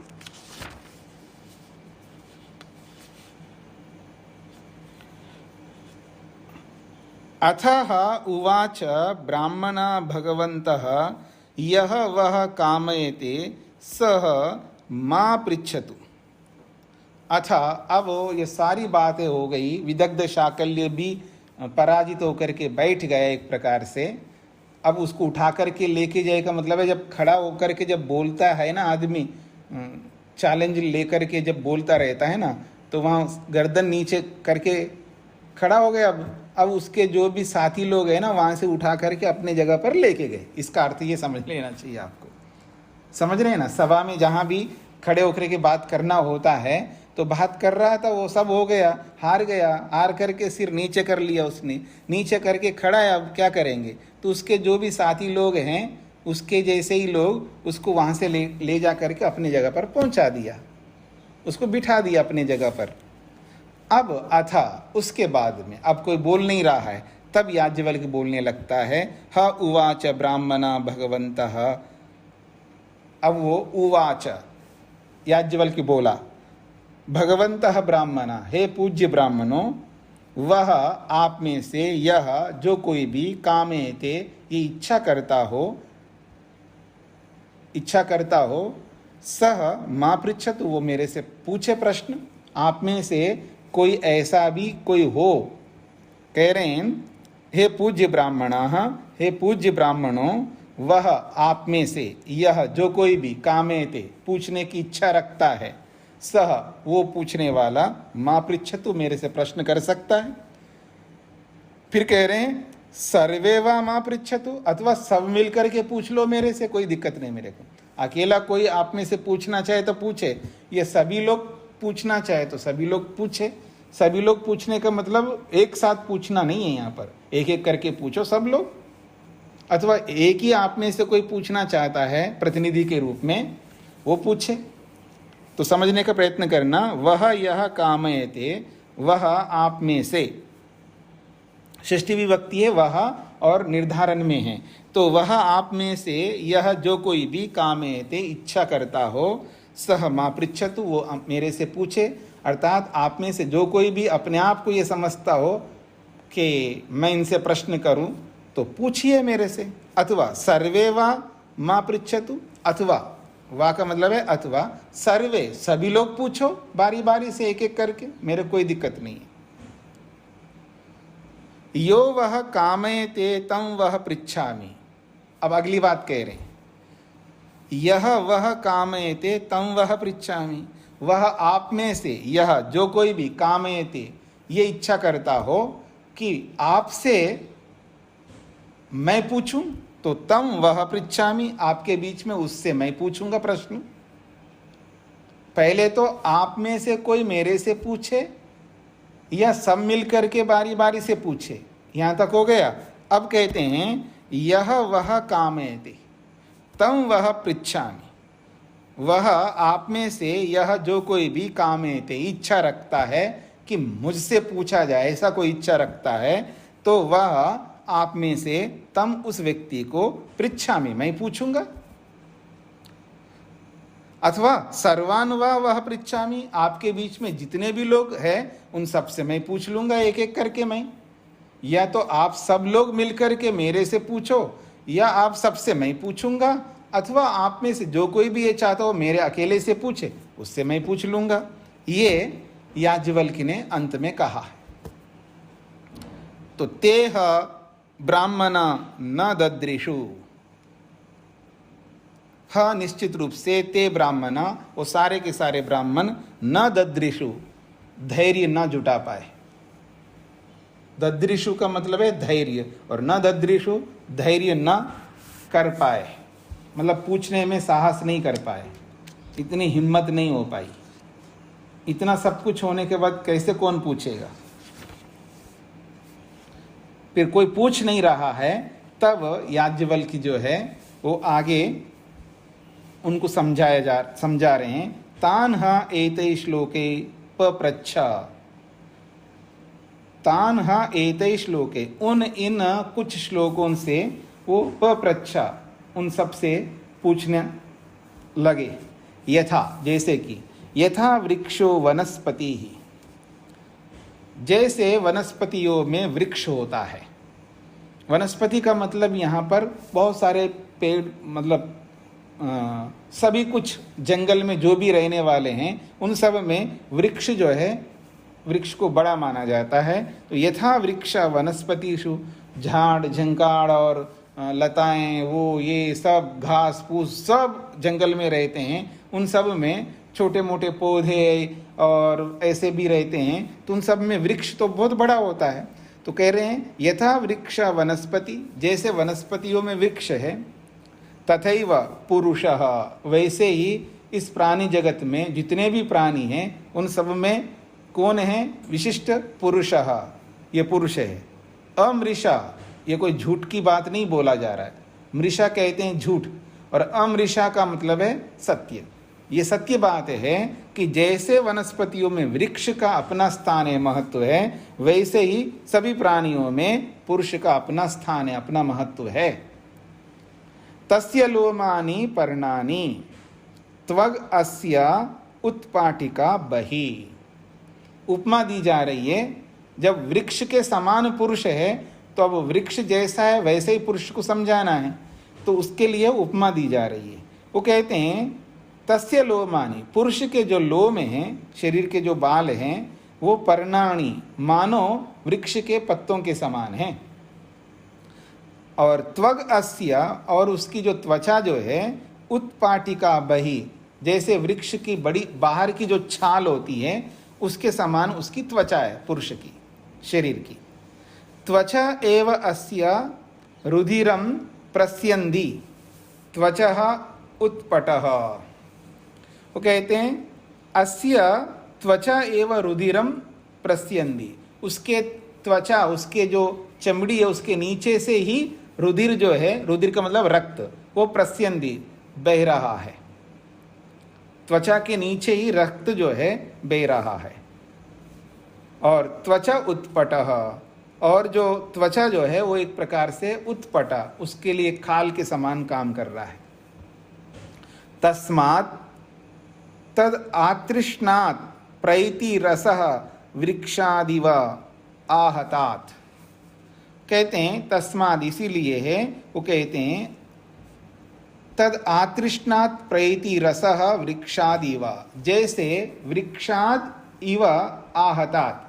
अथः उवाच ब्राह्मणा भगवन्तः यः वः कामयते सः मा पृच्छतु। अथा अब ये सारी बातें हो गई। विदग्ध शाकल्य भी पराजित होकर के बैठ गया एक प्रकार से। अब उसको उठा करके लेके जाएगा, मतलब है जब खड़ा होकर के जब बोलता है ना आदमी, चैलेंज लेकर के जब बोलता रहता है ना, तो वहाँ गर्दन नीचे करके खड़ा हो गया। अब उसके जो भी साथी लोग हैं ना, वहाँ से उठा करके अपने जगह पर लेके गए। इसका अर्थ ये समझ लेना चाहिए आपको। समझ रहे हैं ना? सभा में जहाँ भी खड़े होकर के बात करना होता है, तो बात कर रहा था, वो सब हो गया, हार गया, हार करके सिर नीचे कर लिया उसने, नीचे करके खड़ा है। अब क्या करेंगे? तो उसके जो भी साथी लोग हैं, उसके जैसे ही लोग उसको वहाँ से ले जा करके अपनी जगह पर पहुँचा दिया, उसको बिठा दिया अपनी जगह पर। अब अथा उसके बाद में अब कोई बोल नहीं रहा है, तब याज्ञवल्क्य बोलने लगता है। ह उवाच ब्राह्मणा भगवन्तः। अब वो उवाच याज्ञवल्क्य बोला, भगवन्तः ब्राह्मणा, हे पूज्य ब्राह्मणों, वह आप में से यह जो कोई भी कामेते ये इच्छा करता हो, सह मां पृच्छतु वो मेरे से पूछे प्रश्न। आप में से कोई ऐसा भी कोई हो, कह रहे हैं हे पूज्य ब्राह्मणा, हे पूज्य ब्राह्मणों, वह आप में से यह जो कोई भी कामेते पूछने की इच्छा रखता है, सह वो पूछने वाला मां पृच्छतु मेरे से प्रश्न कर सकता है। फिर कह रहे हैं सर्वे वा मां पृच्छतु, अथवा सब मिल करके पूछ लो मेरे से, कोई दिक्कत नहीं मेरे को। अकेला कोई आप में से पूछना चाहे तो पूछे, ये सभी लोग पूछना चाहे तो सभी लोग पूछे। सभी लोग पूछने का मतलब एक साथ पूछना नहीं है, यहाँ पर एक एक करके पूछो सब लोग, अथवा एक ही आप में से कोई पूछना चाहता है प्रतिनिधि के रूप में, वो पूछे। तो समझने का प्रयत्न करना, वह यह कामयते, वह आप में से, षष्ठी विभक्ति है वह और निर्धारण में है, तो वह आप में से यह जो कोई भी कामयते इच्छा करता हो, सह मां पृच्छतु वो मेरे से पूछे। अर्थात आप में से जो कोई भी अपने आप को ये समझता हो कि मैं इनसे प्रश्न करूं, तो पूछिए मेरे से। अथवा सर्वे वा मां पृच्छतु, अथवा वा का मतलब है अथवा सर्वे सभी लोग पूछो बारी बारी से एक एक करके, मेरे कोई दिक्कत नहीं है। यो वह कामयते तम वह पृच्छामि। अब अगली बात कह रहे हैं, यह वह कामयते तम वह पृच्छामि, वह आप में से यह जो कोई भी कामयते ये इच्छा करता हो कि आपसे मैं पूछूं, तो तम वह पृच्छामि आपके बीच में उससे मैं पूछूंगा प्रश्न। पहले तो आप में से कोई मेरे से पूछे या सब मिल करके बारी बारी से पूछे, यहां तक हो गया। अब कहते हैं यह वह कामयते तम वह पृच्छामि, वह आप में से यह जो कोई भी कामयते इच्छा रखता है कि मुझसे पूछा जाए, ऐसा कोई इच्छा रखता है, तो वह आप में से तम उस व्यक्ति को पृच्छामि, मैं पूछूंगा। अथवा सर्वान वह पृच्छामि, आपके बीच में जितने भी लोग हैं उन सब से मैं पूछ लूंगा एक एक करके मैं। या तो आप सब लोग मिलकर के मेरे से पूछो, या आप सबसे मैं पूछूंगा, अथवा आप में से जो कोई भी ये चाहता हो मेरे अकेले से पूछे, उससे मैं पूछ लूंगा। ये याज्ञवल्क्य ने अंत में कहा है। तो तेह ब्राह्मण न ददृशु, निश्चित रूप से ते ब्राह्मण, वो सारे के सारे ब्राह्मण, न ददृशु, धैर्य न जुटा पाए। ददृशु का मतलब है धैर्य, और न ददृशु धैर्य न कर पाए, मतलब पूछने में साहस नहीं कर पाए, इतनी हिम्मत नहीं हो पाई। इतना सब कुछ होने के बाद कैसे कौन पूछेगा। फिर कोई पूछ नहीं रहा है, तब याज्ञवल्क्य जो है वो आगे उनको समझा रहे हैं। तान एतै श्लोके पप्रच्छ, तान एतै श्लोके, उन इन कुछ श्लोकों से वो पप्रच्छ, उन सब से पूछने लगे। यथा, जैसे कि, यथा वृक्षो वनस्पति ही, जैसे वनस्पतियों में वृक्ष होता है। वनस्पति का मतलब यहाँ पर बहुत सारे पेड़, मतलब सभी कुछ जंगल में जो भी रहने वाले हैं उन सब में वृक्ष जो है, वृक्ष को बड़ा माना जाता है। तो यथा वृक्ष वनस्पतिषु, झाड़ झंकाड़ और लताएं, वो ये सब घास फूस सब जंगल में रहते हैं, उन सब में छोटे मोटे पौधे और ऐसे भी रहते हैं, तो उन सब में वृक्ष तो बहुत बड़ा होता है। तो कह रहे हैं यथा वृक्ष वनस्पति, जैसे वनस्पतियों में वृक्ष है, तथैव पुरुषः, वैसे ही इस प्राणी जगत में जितने भी प्राणी हैं उन सब में कौन है, विशिष्ट पुरुषः, ये पुरुष है। अमृषा, ये कोई झूठ की बात नहीं बोला जा रहा है। मृषा कहते हैं झूठ, और अमृषा का मतलब है सत्य। ये सत्य बात है कि जैसे वनस्पतियों में वृक्ष का अपना स्थान है, महत्व है, वैसे ही सभी प्राणियों में पुरुष का अपना स्थान है, अपना महत्व है। तस्य लोमानि पर्णानि त्वग अस्य उत्पाटिका बहि, उपमा दी जा रही है। जब वृक्ष के समान पुरुष है तो अब वृक्ष जैसा है वैसे ही पुरुष को समझाना है, तो उसके लिए उपमा दी जा रही है। वो कहते हैं तस्य लोमानि, पुरुष के जो लोम हैं, शरीर के जो बाल हैं, वो पर्णानि, मानो वृक्ष के पत्तों के समान हैं। और त्वग अस्य, और उसकी जो त्वचा जो है, उत्पाटिका बहि, जैसे वृक्ष की बड़ी बाहर की जो छाल होती है उसके समान उसकी त्वचा है, पुरुष की शरीर की। त्वचा एव अस्य रुधिरम प्रस्यन्ति त्वचः उत्पटः, वो कहते हैं अस्य त्वचा एव रुधिरम प्रस्यन्ति, उसके त्वचा, उसके जो चमड़ी है उसके नीचे से ही रुधिर जो है, रुधिर का मतलब रक्त, वो प्रस्यन्ति, बह रहा है। त्वचा के नीचे ही रक्त जो है बह रहा है। और त्वचा उत्पटः, और जो त्वचा जो है वो एक प्रकार से उत्पटा, उसके लिए खाल के समान काम कर रहा है। तस्मात् तद आतृष्णात् प्रैति रसः वृक्षादिव आहतात्, कहते हैं तस्माद, इसीलिए है, वो कहते हैं तद आतृष्णात् प्रैति रसः वृक्षादिव, जैसे वृक्षाद इव आहतात्,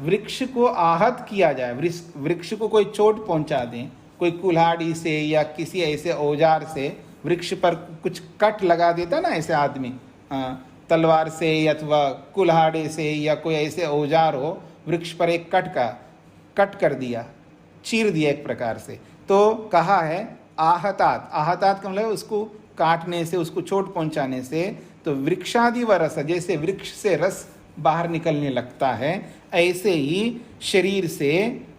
वृक्ष को आहत किया जाए, वृक्ष को कोई चोट पहुंचा दें, कोई कुल्हाड़ी से या किसी ऐसे औजार से वृक्ष पर कुछ कट लगा देता ना ऐसे आदमी, तलवार से अथवा कुल्हाड़ी से या कोई ऐसे औजार हो, वृक्ष पर एक कट कर दिया, चीर दिया एक प्रकार से, तो कहा है आहतात, आहतात का मतलब उसको काटने से, उसको चोट पहुंचाने से। तो वृक्षादि व रस, जैसे वृक्ष से रस बाहर निकलने लगता है, ऐसे ही शरीर से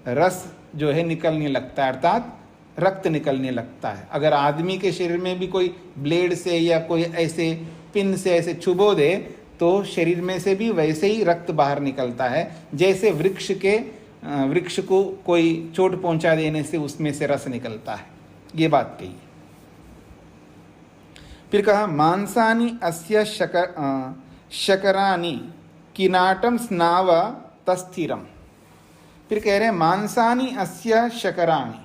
रस जो है निकलने लगता है, अर्थात रक्त निकलने लगता है। अगर आदमी के शरीर में भी कोई ब्लेड से या कोई ऐसे पिन से ऐसे चुभो दे तो शरीर में से भी वैसे ही रक्त बाहर निकलता है, जैसे वृक्ष को कोई चोट पहुंचा देने से उसमें से रस निकलता है। ये बात कही। फिर कहा मांसानि अस्य शकरानि किनाटम स्नाव तस्थिरम। फिर कह रहे हैं मांसानि अस्य शकरानि,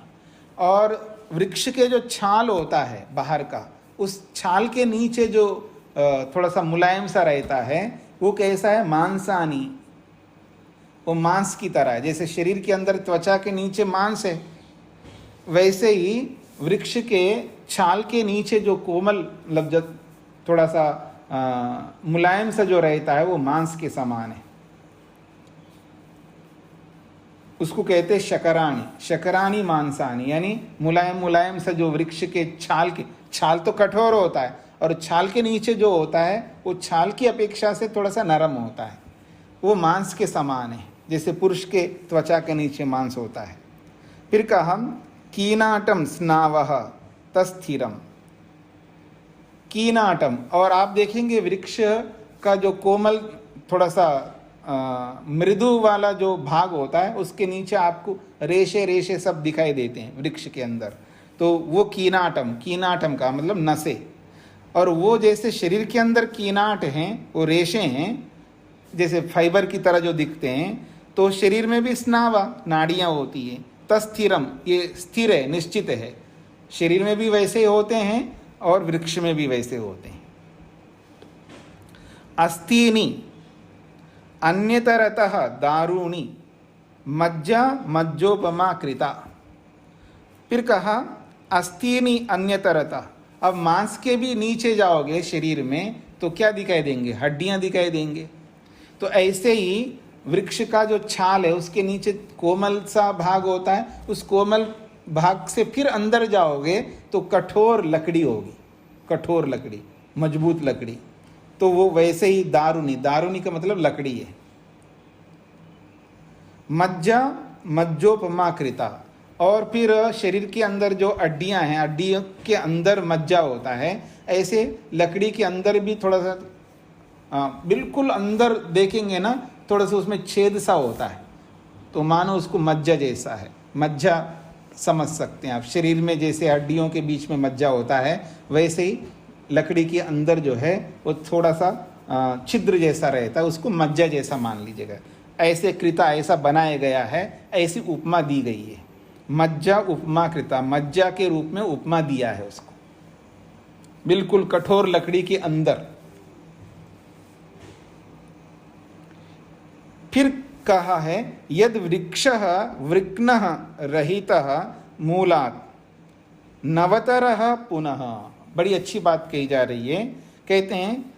और वृक्ष के जो छाल होता है बाहर का, उस छाल के नीचे जो थोड़ा सा मुलायम सा रहता है, वो कैसा है? मांसानि, वो मांस की तरह है। जैसे शरीर के अंदर त्वचा के नीचे मांस है, वैसे ही वृक्ष के छाल के नीचे जो कोमल, मतलब जब थोड़ा सा मुलायम सा जो रहता है, वो मांस के समान है। उसको कहते हैं शकराणी। शकराणी मांसानी, यानी मुलायम मुलायम सा जो वृक्ष के छाल तो कठोर होता है, और छाल के नीचे जो होता है वो छाल की अपेक्षा से थोड़ा सा नरम होता है, वो मांस के समान है, जैसे पुरुष के त्वचा के नीचे मांस होता है। फिर कहा कीनाटम स्नावः तस्थिरम। कीनाटम, और आप देखेंगे वृक्ष का जो कोमल थोड़ा सा मृदु वाला जो भाग होता है, उसके नीचे आपको रेशे रेशे सब दिखाई देते हैं वृक्ष के अंदर, तो वो कीनाटम, कीनाटम का मतलब नसे। और वो जैसे शरीर के अंदर कीनाट हैं, वो रेशे हैं जैसे फाइबर की तरह जो दिखते हैं, तो शरीर में भी स्नावा, नाड़ियाँ होती हैं। तस्थिरम, ये स्थिर है, निश्चित है। शरीर में भी वैसे ही होते हैं और वृक्ष में भी वैसे होते हैं। अस्तीनि अन्यतरतः दारूणी मज्जा मज्जोपमा कृता। फिर कहा अस्तीनि अन्यतरतः। अब मांस के भी नीचे जाओगे शरीर में तो क्या दिखाई देंगे? हड्डियां दिखाई देंगे। तो ऐसे ही वृक्ष का जो छाल है उसके नीचे कोमल सा भाग होता है, उस कोमल भाग से फिर अंदर जाओगे तो कठोर लकड़ी होगी, कठोर लकड़ी, मजबूत लकड़ी। तो वो वैसे ही दारूनी, दारूनी का मतलब लकड़ी है। मज्जा मज्जोपमा कृता, और फिर शरीर के अंदर जो हड्डियां हैं, हड्डियों के अंदर मज्जा होता है, ऐसे लकड़ी के अंदर भी थोड़ा सा बिल्कुल अंदर देखेंगे ना, थोड़ा सा उसमें छेद सा होता है, तो मानो उसको मज्जा जैसा है। मज्जा समझ सकते हैं आप, शरीर में जैसे हड्डियों के बीच में मज्जा होता है, वैसे ही लकड़ी के अंदर जो है वो थोड़ा सा छिद्र जैसा रहता है, उसको मज्जा जैसा मान लीजिएगा। ऐसे कृता, ऐसा बनाया गया है, ऐसी उपमा दी गई है। मज्जा उपमा कृता, मज्जा के रूप में उपमा दिया है उसको, बिल्कुल कठोर लकड़ी के अंदर। फिर कहा है यद वृक्षः वृक्नः रहितः मूलात् नवतरः पुनः। बड़ी अच्छी बात कही जा रही है। कहते हैं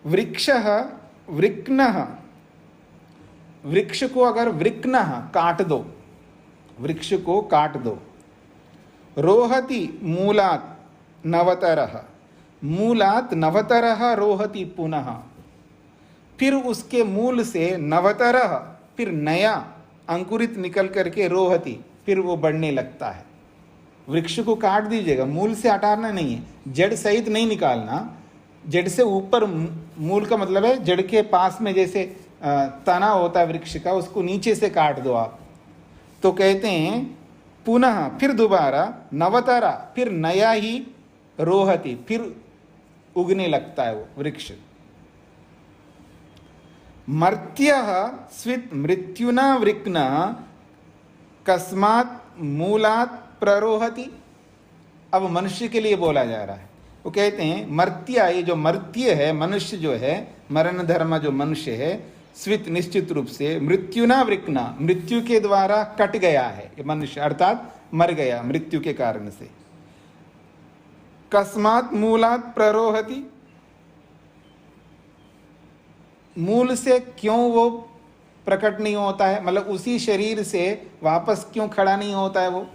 वृक्षः वृक्नः, वृक्ष को अगर वृक्नः काट दो, वृक्ष को काट दो, रोहति मूलात् नवतरः, मूलात् नवतरः रोहति पुनः, फिर उसके मूल से नवतरः, फिर नया अंकुरित निकल करके रोहति, फिर वो बढ़ने लगता है। वृक्ष को काट दीजिएगा, मूल से हटाना नहीं है, जड़ सहित नहीं निकालना। जड़ से ऊपर, मूल का मतलब है जड़ के पास में जैसे तना होता है वृक्ष का, उसको नीचे से काट दो आप। तो कहते हैं पुनः, फिर दोबारा नवतरा, फिर नया ही रोहति, फिर उगने लगता है वो वृक्ष। मर्त्यः स्वित् मृत्युना वृक्न कस्मात् मूलात् प्ररोहति। अब मनुष्य के लिए बोला जा रहा है। वो कहते हैं मर्त्य, ये जो मर्त्य है, मनुष्य जो है, मरण धर्म जो मनुष्य है, स्वित निश्चित रूप से, मृत्युना वृक्ना, मृत्यु के द्वारा कट गया है ये मनुष्य, अर्थात मर गया मृत्यु के कारण से। कस्मात् मूलात् प्ररोहति, मूल से क्यों वो प्रकट नहीं होता है, मतलब उसी शरीर से वापस क्यों खड़ा नहीं होता है? वो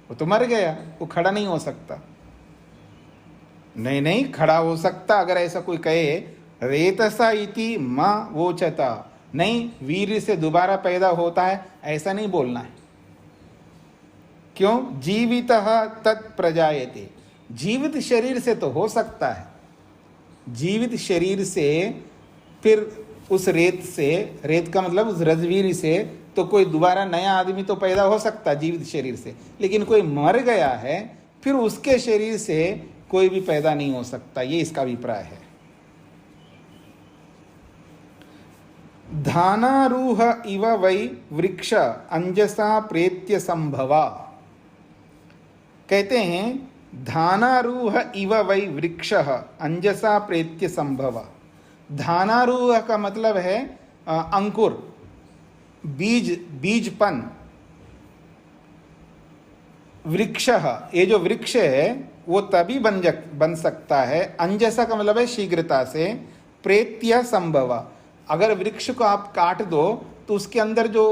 तो मर गया, वो खड़ा नहीं हो सकता। नहीं नहीं, खड़ा हो सकता। अगर ऐसा कोई कहे रेतसा इति मां वोचता, नहीं, वीर से दोबारा पैदा होता है, ऐसा नहीं बोलना है। क्यों? जीवितः तत् प्रजायते, जीवित शरीर से तो हो सकता है, जीवित शरीर से फिर उस रेत से, रेत का मतलब उस रजवीर से तो कोई दोबारा नया आदमी तो पैदा हो सकता है जीवित शरीर से, लेकिन कोई मर गया है फिर उसके शरीर से कोई भी पैदा नहीं हो सकता, ये इसका अभिप्राय है। धानारूह इव वै वृक्ष अंजसा प्रेत्य संभवा। कहते हैं धानारूह इव वै वृक्ष अंजसा प्रेत्य संभवा। धानारूह का मतलब है अंकुर, बीज, बीजपन। वृक्ष, ये जो वृक्ष है वो तभी बन सकता है, अंजसा का मतलब है शीघ्रता से, प्रेत्य संभवा। अगर वृक्ष को आप काट दो तो उसके अंदर जो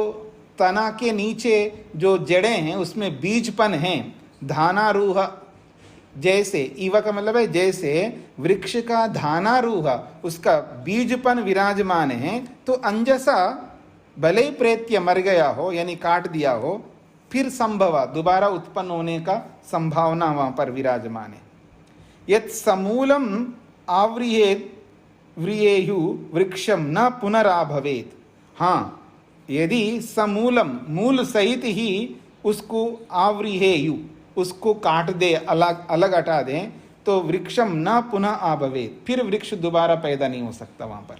तना के नीचे जो जड़ें हैं उसमें बीजपन हैं। धानारूह, जैसे, ईवा का मतलब है जैसे वृक्ष का धानारूह, उसका बीजपन विराजमान है, तो अंजसा भले ही प्रेत्य मर गया हो यानी काट दिया हो, फिर संभवा, दोबारा उत्पन्न होने का संभावना वहां पर विराजमान है। यत् समूलम आवृहेत व्रियेयु वृक्षम न पुनराभवेत। हाँ, यदि समूलम, मूल सहित ही उसको आवृहेयु, उसको काट दे, अलग अलग हटा दें, तो वृक्षम न पुनः आभवेत, फिर वृक्ष दोबारा पैदा नहीं हो सकता वहां पर।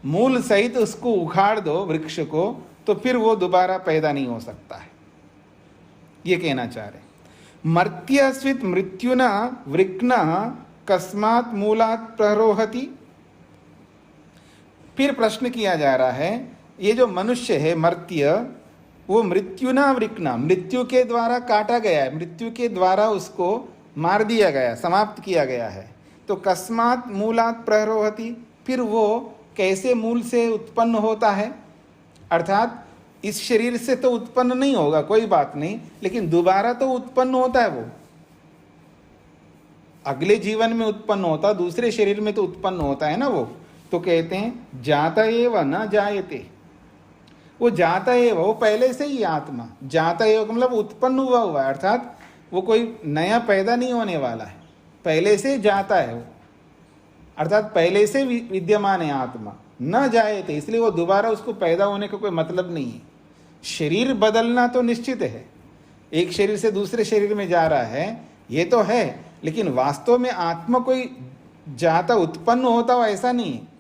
मूल सहित उसको उखाड़ दो वृक्ष को तो फिर वो दोबारा पैदा नहीं हो सकता है, ये कहना चाह रहे। मर्त्यस्वित मृत्युना वृक्न कस्मात् मूलात् प्ररोहति। फिर प्रश्न किया जा रहा है, ये जो मनुष्य है मर्त्य, वो मृत्युना वृक्ना, मृत्यु के द्वारा काटा गया है, मृत्यु के द्वारा उसको मार दिया गया, समाप्त किया गया है, तो कस्मात् मूलात् प्ररोहति, फिर वो कैसे मूल से उत्पन्न होता है। अर्थात इस शरीर से तो उत्पन्न नहीं होगा, कोई बात नहीं, लेकिन दोबारा तो उत्पन्न होता है, वो अगले जीवन में उत्पन्न होता, दूसरे शरीर में तो उत्पन्न होता है ना वो। तो कहते हैं जाता एव न जायते, वो जाता एव, वो पहले से ही आत्मा, जाता एव मतलब उत्पन्न हुआ है, अर्थात वो कोई नया पैदा नहीं होने वाला है, पहले से जाता है वो, अर्थात पहले से विद्यमान है आत्मा। न जायते, इसलिए वो दोबारा उसको पैदा होने का कोई मतलब नहीं है। शरीर बदलना तो निश्चित है, एक शरीर से दूसरे शरीर में जा रहा है ये तो है, लेकिन वास्तव में आत्मा कोई जाता उत्पन्न होता हो ऐसा नहीं है।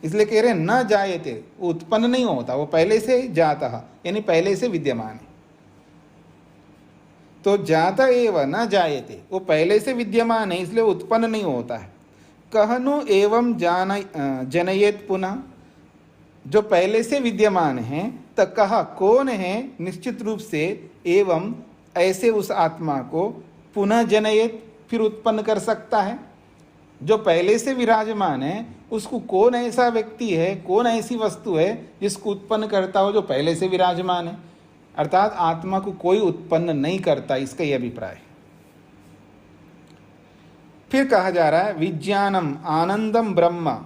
इसलिए कह रहे न जायते, वो उत्पन्न नहीं होता, वो पहले से जाता यानी पहले से विद्यमान है। तो जाता एव न जायते, वो पहले से विद्यमान है इसलिए उत्पन्न नहीं होता है। कहनु एवं जनयेत पुनः, जो पहले से विद्यमान है, तो कहा कौन है निश्चित रूप से एवं ऐसे उस आत्मा को पुनः जनयेत, फिर उत्पन्न कर सकता है। जो पहले से विराजमान है उसको कौन ऐसा व्यक्ति है, कौन ऐसी वस्तु है जिसको उत्पन्न करता हो जो पहले से विराजमान है। अर्थात आत्मा को कोई उत्पन्न नहीं करता, इसका यह अभिप्राय है। फिर कहा जा रहा है विज्ञानम आनंदम ब्रह्म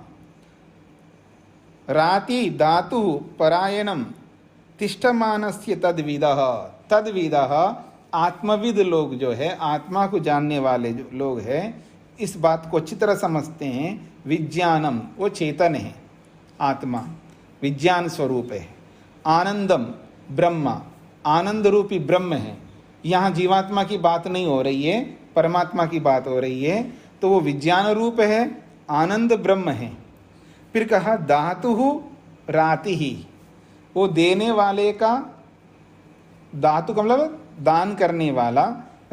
राति धातु परायणम तिष्ठमानस्य तद्विदः। तद्विदः आत्मविद लोग जो है, आत्मा को जानने वाले जो लोग हैं, इस बात को अच्छी तरह समझते हैं। विज्ञानम, वो चेतन है, आत्मा विज्ञान स्वरूप है। आनंदम ब्रह्मा, आनंद रूपी ब्रह्म है। यहाँ जीवात्मा की बात नहीं हो रही है, परमात्मा की बात हो रही है। तो वो विज्ञान रूप है, आनंद ब्रह्म है। फिर कहा धातु राति ही, वो देने वाले का, धातु का मतलब दान करने वाला,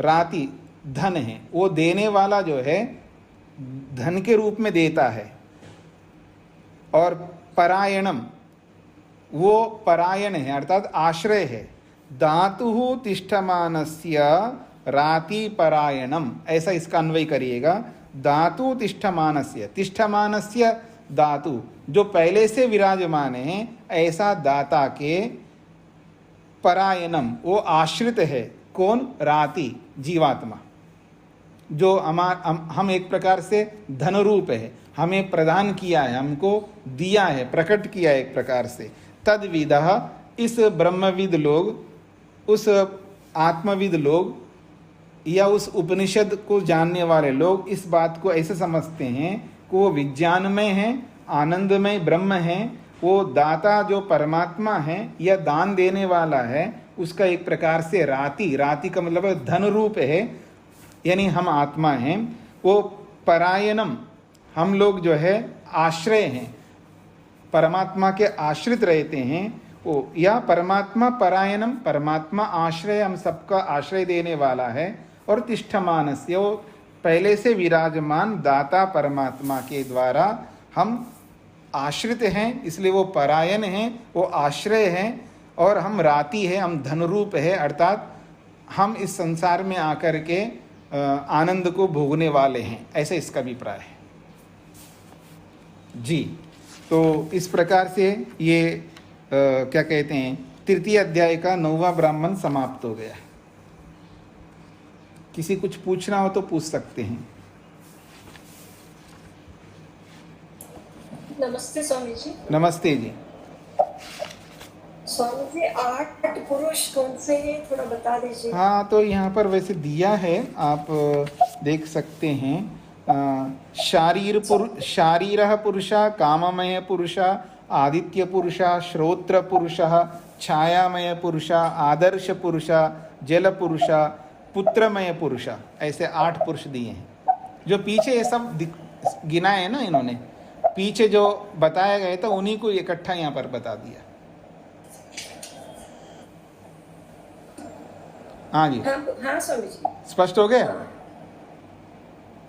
राति धन है, वो देने वाला जो है धन के रूप में देता है। और परायणम, वो परायण है अर्थात आश्रय है। धातु तिष्ठमानस्य राति परायणम, ऐसा इसका अन्वय करिएगा। धातु तिष्ठमानस्य, तिष्ठमानस्य धातु जो पहले से विराजमान है, ऐसा दाता के परायणम, वो आश्रित है। कौन? राति, जीवात्मा, जो हम एक प्रकार से धन रूप है, हमें प्रदान किया है, हमको दिया है, प्रकट किया है एक प्रकार से। तद्विदः, इस ब्रह्मविद लोग, उस आत्मविद लोग या उस उपनिषद को जानने वाले लोग इस बात को ऐसे समझते हैं वो विज्ञानमय है, आनंदमय ब्रह्म है, वो दाता जो परमात्मा है या दान देने वाला है, उसका एक प्रकार से राति, राति का मतलब धन रूप है, यानी हम आत्मा हैं। वो परायणम, हम लोग जो है आश्रय हैं, परमात्मा के आश्रित रहते हैं वो, या परमात्मा परायणम, परमात्मा आश्रय, हम सबका आश्रय देने वाला है। और तिष्ठमानस्य, वो पहले से विराजमान दाता परमात्मा के द्वारा हम आश्रित हैं, इसलिए वो परायण हैं, वो आश्रय हैं। और हम राति है, हम धनरूप है, अर्थात हम इस संसार में आकर के आनंद को भोगने वाले हैं, ऐसे इसका अभिप्राय है जी। तो इस प्रकार से ये क्या कहते हैं, तृतीय अध्याय का 9वां ब्राह्मण समाप्त हो गया है। किसी कुछ पूछना हो तो पूछ सकते हैं। नमस्ते स्वामी जी। नमस्ते जी। स्वामी जी 8 पुरुष कौन से हैं, थोड़ा बता दीजिए। हाँ, तो यहाँ पर वैसे दिया है, आप देख सकते हैं। शारीरः पुरुषः, काममय पुरुषः, आदित्य पुरुषः, श्रोत्र पुरुषः, छायामय पुरुषः, आदर्श पुरुषः, जल पुरुषः, पुत्रमय पुरुषः, ऐसे 8 पुरुष दिए हैं। जो पीछे ये सब गिना है ना इन्होंने, पीछे जो बताया गया था उन्हीं को इकट्ठा यहाँ पर बता दिया। हाँ जी। हाँ स्वामी जी, स्पष्ट हो गया?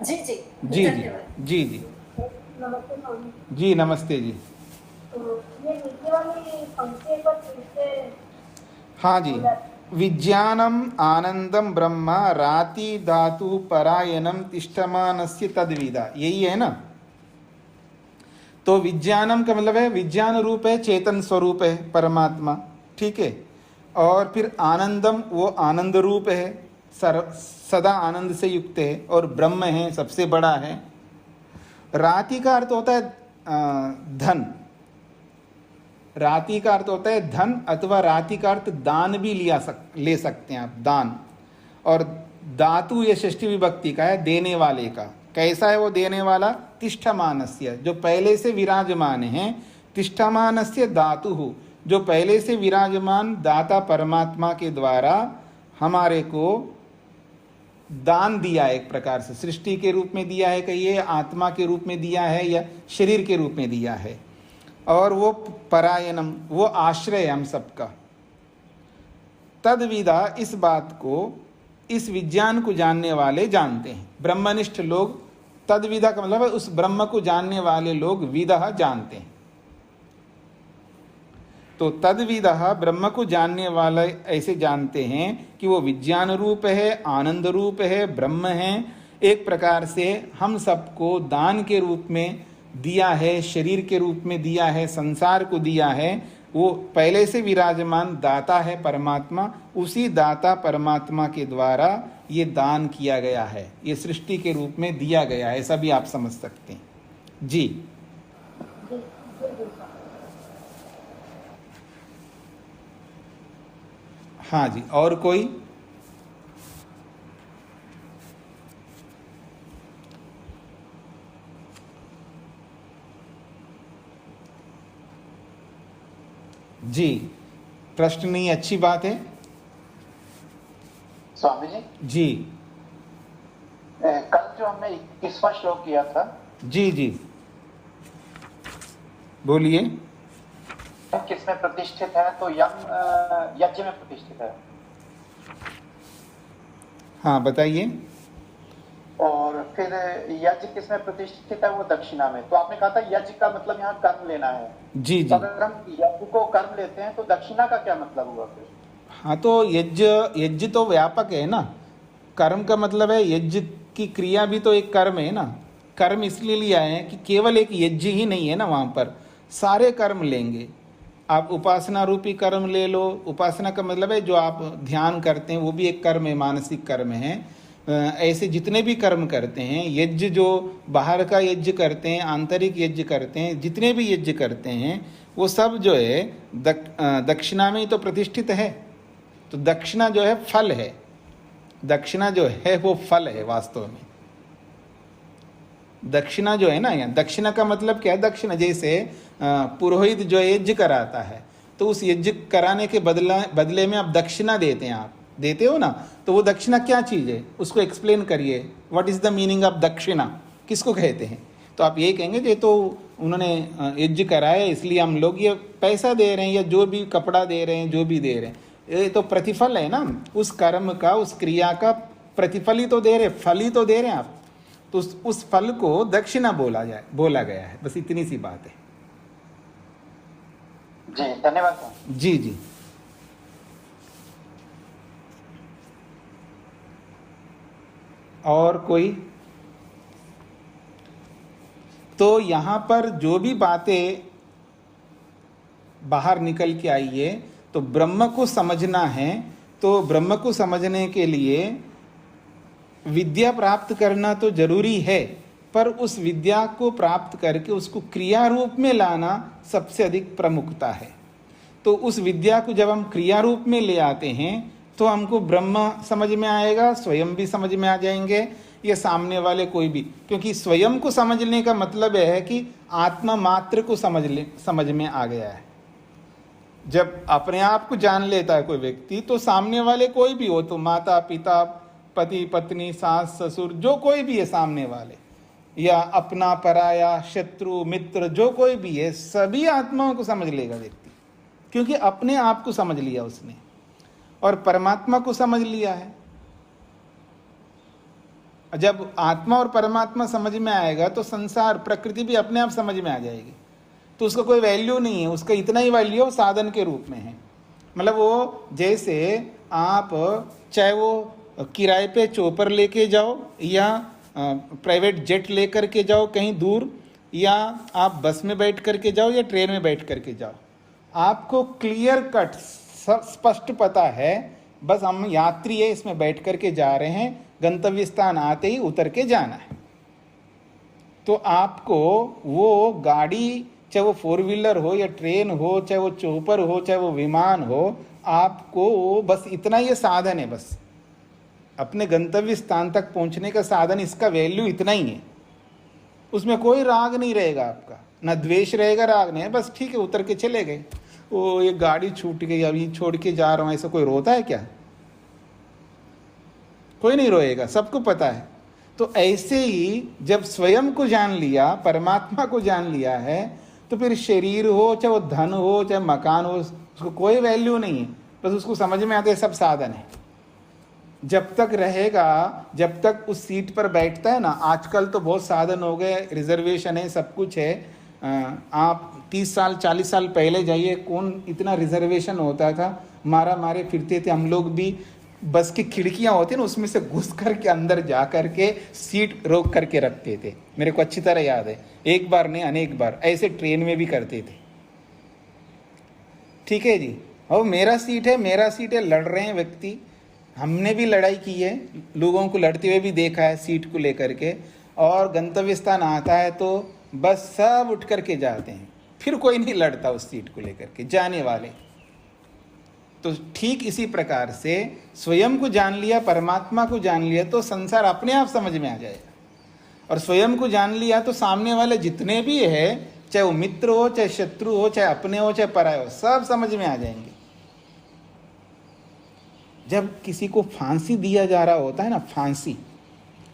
जी जी जी जी जी जी नमस्ते स्वामी जी। नमस्ते जी। तो ये नीचे वाली पंक्ति पर फिर से। हाँ जी। विज्ञानम आनंदम ब्रह्म राति धातु परायणम तिष्ठमानस्य तद्विदा, यही है ना। तो विज्ञानम का मतलब है विज्ञान रूप है, चेतन स्वरूप है परमात्मा, ठीक है। और फिर आनंदम, वो आनंद रूप है, सदा आनंद से युक्त है, और ब्रह्म है, सबसे बड़ा है। राति का अर्थ होता है धन, राति का अर्थ होता है धन, अथवा राति का अर्थ दान भी ले सकते हैं आप, दान। और धातु ये षष्ठी विभक्ति का है, देने वाले का। कैसा है वो देने वाला? तिष्ठमानस्य, जो पहले से विराजमान है। तिष्ठमानस्य धातु, जो पहले से विराजमान दाता परमात्मा के द्वारा हमारे को दान दिया है, एक प्रकार से सृष्टि के रूप में दिया है, कहिए आत्मा के रूप में दिया है, या शरीर के रूप में दिया है। और वो परायणम, वो आश्रय हम सबका। तद्विदा, इस बात को, इस विज्ञान को जानने वाले जानते हैं। ब्रह्मनिष्ठ लोग, तद्विदा का मतलब है उस ब्रह्म को जानने वाले लोग, विदः जानते हैं। तो तद्विदः, ब्रह्म को जानने वाले ऐसे जानते हैं कि वो विज्ञान रूप है, आनंद रूप है, ब्रह्म है। एक प्रकार से हम सबको दान के रूप में दिया है, शरीर के रूप में दिया है, संसार को दिया है। वो पहले से विराजमान दाता है परमात्मा, उसी दाता परमात्मा के द्वारा ये दान किया गया है, ये सृष्टि के रूप में दिया गया है, ऐसा भी आप समझ सकते हैं जी। हाँ जी, और कोई? जी, प्रश्न नहीं, अच्छी बात है स्वामी जी। जी। कल जो हमने 21वां श्लोक किया था, जी जी, बोलिए। किसमें प्रतिष्ठित है? तो यम यज्ञ में प्रतिष्ठित है। हाँ बताइए। और फिर यज्ञ किसमें प्रतिष्ठित है? वो दक्षिणा में। तो आपने कहा था यज्ञ का मतलब यहाँ कर्म लेना है। जी जी। तो अगर हम यज्ञ को कर्म लेते हैं तो दक्षिणा का क्या मतलब हुआ फिर? हाँ, तो यज्ञ तो व्यापक है ना। कर्म का मतलब है यज्ञ की क्रिया भी तो एक कर्म है ना। कर्म इसलिए लिया है कि केवल एक यज्ञ ही नहीं है ना, वहाँ पर सारे कर्म लेंगे। आप उपासना रूपी कर्म ले लो। उपासना का मतलब है जो आप ध्यान करते हैं, वो भी एक कर्म है, मानसिक कर्म है। ऐसे जितने भी कर्म करते हैं, यज्ञ जो बाहर का यज्ञ करते हैं, आंतरिक यज्ञ करते हैं, जितने भी यज्ञ करते हैं, वो सब जो है दक्षिणा में ही तो प्रतिष्ठित है। तो दक्षिणा जो है फल है, दक्षिणा जो है वो फल है वास्तव में। दक्षिणा जो है ना, यहाँ दक्षिणा का मतलब क्या है? दक्षिणा जैसे पुरोहित जो यज्ञ कराता है, तो उस यज्ञ कराने के बदले में आप दक्षिणा देते हैं, आप देते हो ना, तो वो दक्षिणा क्या चीज़ है? उसको एक्सप्लेन करिए। What is the meaning of दक्षिणा, किसको कहते हैं? तो आप ये कहेंगे ये तो उन्होंने यज्ञ कराया इसलिए हम लोग ये पैसा दे रहे हैं, या जो भी कपड़ा दे रहे हैं, जो भी दे रहे हैं, ये तो प्रतिफल है ना, उस कर्म का, उस क्रिया का प्रतिफल ही तो दे रहे, फल ही तो दे रहे हैं आप। तो उस फल को दक्षिणा बोला गया है। बस इतनी सी बात है। जी धन्यवाद सर। जी जी। और कोई? तो यहाँ पर जो भी बातें बाहर निकल के आई है, तो ब्रह्म को समझना है, तो ब्रह्म को समझने के लिए विद्या प्राप्त करना तो जरूरी है, पर उस विद्या को प्राप्त करके उसको क्रिया रूप में लाना सबसे अधिक प्रमुखता है। तो उस विद्या को जब हम क्रिया रूप में ले आते हैं तो हमको ब्रह्म समझ में आएगा, स्वयं भी समझ में आ जाएंगे, ये सामने वाले कोई भी। क्योंकि स्वयं को समझने का मतलब है कि आत्मा मात्र को समझ में आ गया है। जब अपने आप को जान लेता है कोई व्यक्ति, तो सामने वाले कोई भी हो, तो माता पिता, पति पत्नी, सास ससुर, जो कोई भी है सामने वाले, या अपना पराया, शत्रु मित्र, जो कोई भी है, सभी आत्माओं को समझ लेगा व्यक्ति, क्योंकि अपने आप को समझ लिया उसने और परमात्मा को समझ लिया है। जब आत्मा और परमात्मा समझ में आएगा तो संसार, प्रकृति भी अपने आप समझ में आ जाएगी। तो उसका कोई वैल्यू नहीं है, उसका इतना ही वैल्यू साधन के रूप में है। मतलब वो जैसे आप चाहे वो किराए पे चोपर लेके जाओ, या प्राइवेट जेट लेकर के जाओ कहीं दूर, या आप बस में बैठ करके जाओ या ट्रेन में बैठ करके जाओ, आपको क्लियर कट स्पष्ट पता है, बस हम यात्री है, इसमें बैठ करके जा रहे हैं, गंतव्य स्थान आते ही उतर के जाना है। तो आपको वो गाड़ी, चाहे वो 4 व्हीलर हो या ट्रेन हो, चाहे वो चोपर हो, चाहे वो विमान हो, आपको बस इतना ही साधन है, बस अपने गंतव्य स्थान तक पहुंचने का साधन, इसका वैल्यू इतना ही है। उसमें कोई राग नहीं रहेगा आपका, ना द्वेष रहेगा, राग नहीं है, बस ठीक है उतर के चले गए। वो ये गाड़ी छूट गई, अभी छोड़ के जा रहा हूँ, ऐसा कोई रोता है क्या? कोई नहीं रोएगा, सबको पता है। तो ऐसे ही जब स्वयं को जान लिया, परमात्मा को जान लिया है, तो फिर शरीर हो, चाहे वो धन हो, चाहे मकान हो, उसको कोई वैल्यू नहीं है, बस उसको समझ में आते सब साधन है। जब तक रहेगा, जब तक उस सीट पर बैठता है ना, आजकल तो बहुत साधन हो गए, रिजर्वेशन है, सब कुछ है। आप 30 साल 40 साल पहले जाइए, कौन इतना रिजर्वेशन होता था, मारा मारे फिरते थे हम लोग भी। बस की खिड़कियां होती ना, उसमें से घुस करके अंदर जा करके सीट रोक करके रखते थे। मेरे को अच्छी तरह याद है, एक बार नहीं अनेक बार ऐसे ट्रेन में भी करते थे। ठीक है जी, और मेरा सीट है, लड़ रहे हैं व्यक्ति, हमने भी लड़ाई की है, लोगों को लड़ते हुए भी देखा है सीट को लेकर के। और गंतव्य स्थान आता है तो बस सब उठ करके जाते हैं, फिर कोई नहीं लड़ता उस सीट को लेकर के, जाने वाले। तो ठीक इसी प्रकार से स्वयं को जान लिया, परमात्मा को जान लिया, तो संसार अपने आप समझ में आ जाएगा। और स्वयं को जान लिया तो सामने वाले जितने भी है, चाहे वो मित्र हो, चाहे शत्रु हो, चाहे अपने हो, चाहे पराये हो, सब समझ में आ जाएंगे। जब किसी को फांसी दिया जा रहा होता है ना, फांसी,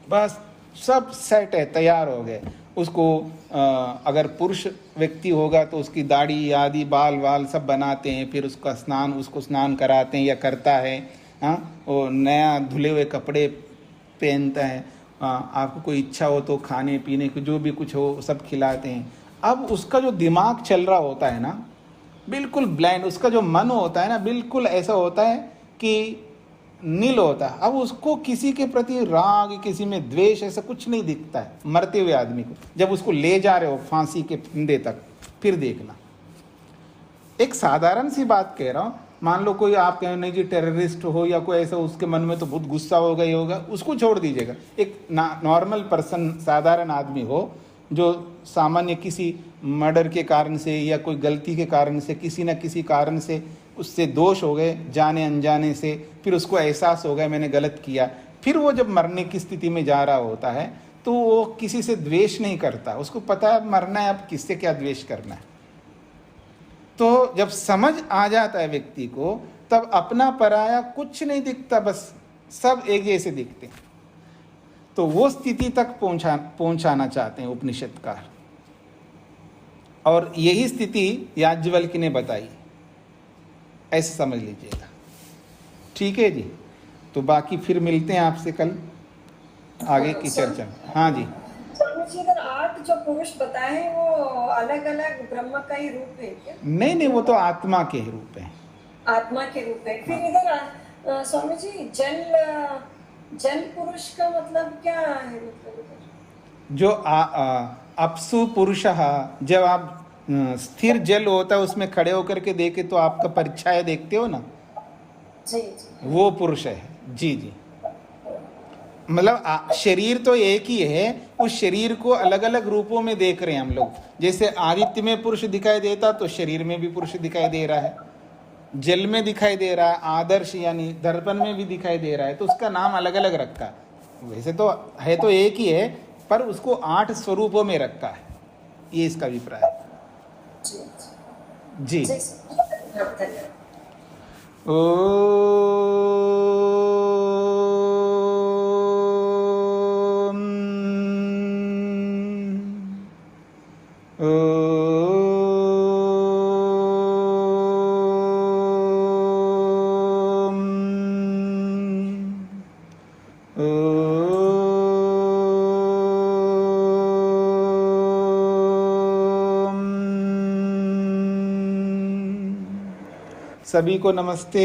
बस सब सेट है, तैयार हो गए। उसको अगर पुरुष व्यक्ति होगा तो उसकी दाढ़ी आदि बाल वाल सब बनाते हैं, फिर उसको स्नान कराते हैं या करता है। वो नया धुले हुए कपड़े पहनता है। आपको कोई इच्छा हो तो खाने पीने को जो भी कुछ हो सब खिलाते हैं। अब उसका जो दिमाग चल रहा होता है ना, बिल्कुल ब्लाइंड, उसका जो मन होता है ना, बिल्कुल ऐसा होता है कि नील होता है। अब उसको किसी के प्रति राग, किसी में द्वेष, ऐसा कुछ नहीं दिखता है मरते हुए आदमी को। जब उसको ले जा रहे हो फांसी के फंदे तक, फिर देखना। एक साधारण सी बात कह रहा हूँ, मान लो कोई आप कहें नहीं जी टेररिस्ट हो या कोई ऐसा, उसके मन में तो बहुत गुस्सा होगा ही होगा, उसको छोड़ दीजिएगा। एक नॉर्मल पर्सन, साधारण आदमी हो, जो सामान्य किसी मर्डर के कारण से या कोई गलती के कारण से, किसी न किसी कारण से उससे दोष हो गए, जाने अनजाने से, फिर उसको एहसास हो गया मैंने गलत किया, फिर वो जब मरने की स्थिति में जा रहा होता है, तो वो किसी से द्वेष नहीं करता, उसको पता है मरना है, अब किससे क्या द्वेष करना है। तो जब समझ आ जाता है व्यक्ति को, तब अपना पराया कुछ नहीं दिखता, बस सब एक जैसे दिखते हैं। तो वो स्थिति तक पहुंचाना चाहते हैं उपनिषदकार, और यही स्थिति याज्ञवल्क्य ने बताई, ऐसे समझ लीजिएगा। ठीक है जी, तो बाकी फिर मिलते हैं आपसे कल आगे की चर्चा में। हाँ जी। स्वामी जी, इधर 8 जो पुरुष बताए हैं वो अलग अलग ब्रह्म का ही रूप है क्या? नहीं नहीं, वो तो आत्मा के रूप है, आत्मा के रूप है। फिर इधर स्वामी जी जल पुरुष का मतलब क्या है? मतलब इधर जो अपसु पुरुषः, जब आप स्थिर जल होता है उसमें खड़े होकर के देखे तो आपका परिछाया देखते हो ना, जी जी, वो पुरुष है। जी जी, मतलब शरीर तो एक ही है, उस शरीर को अलग अलग रूपों में देख रहे हैं हम लोग। जैसे आदित्य में पुरुष दिखाई देता, तो शरीर में भी पुरुष दिखाई दे रहा है, जल में दिखाई दे रहा है, आदर्श यानी दर्पण में भी दिखाई दे रहा है, तो उसका नाम अलग अलग रखा है। वैसे तो है तो एक ही है, पर उसको 8 स्वरूपों में रखा है, ये इसका अभिप्राय है। जी जी, जी, धन्यवाद। सभी को नमस्ते।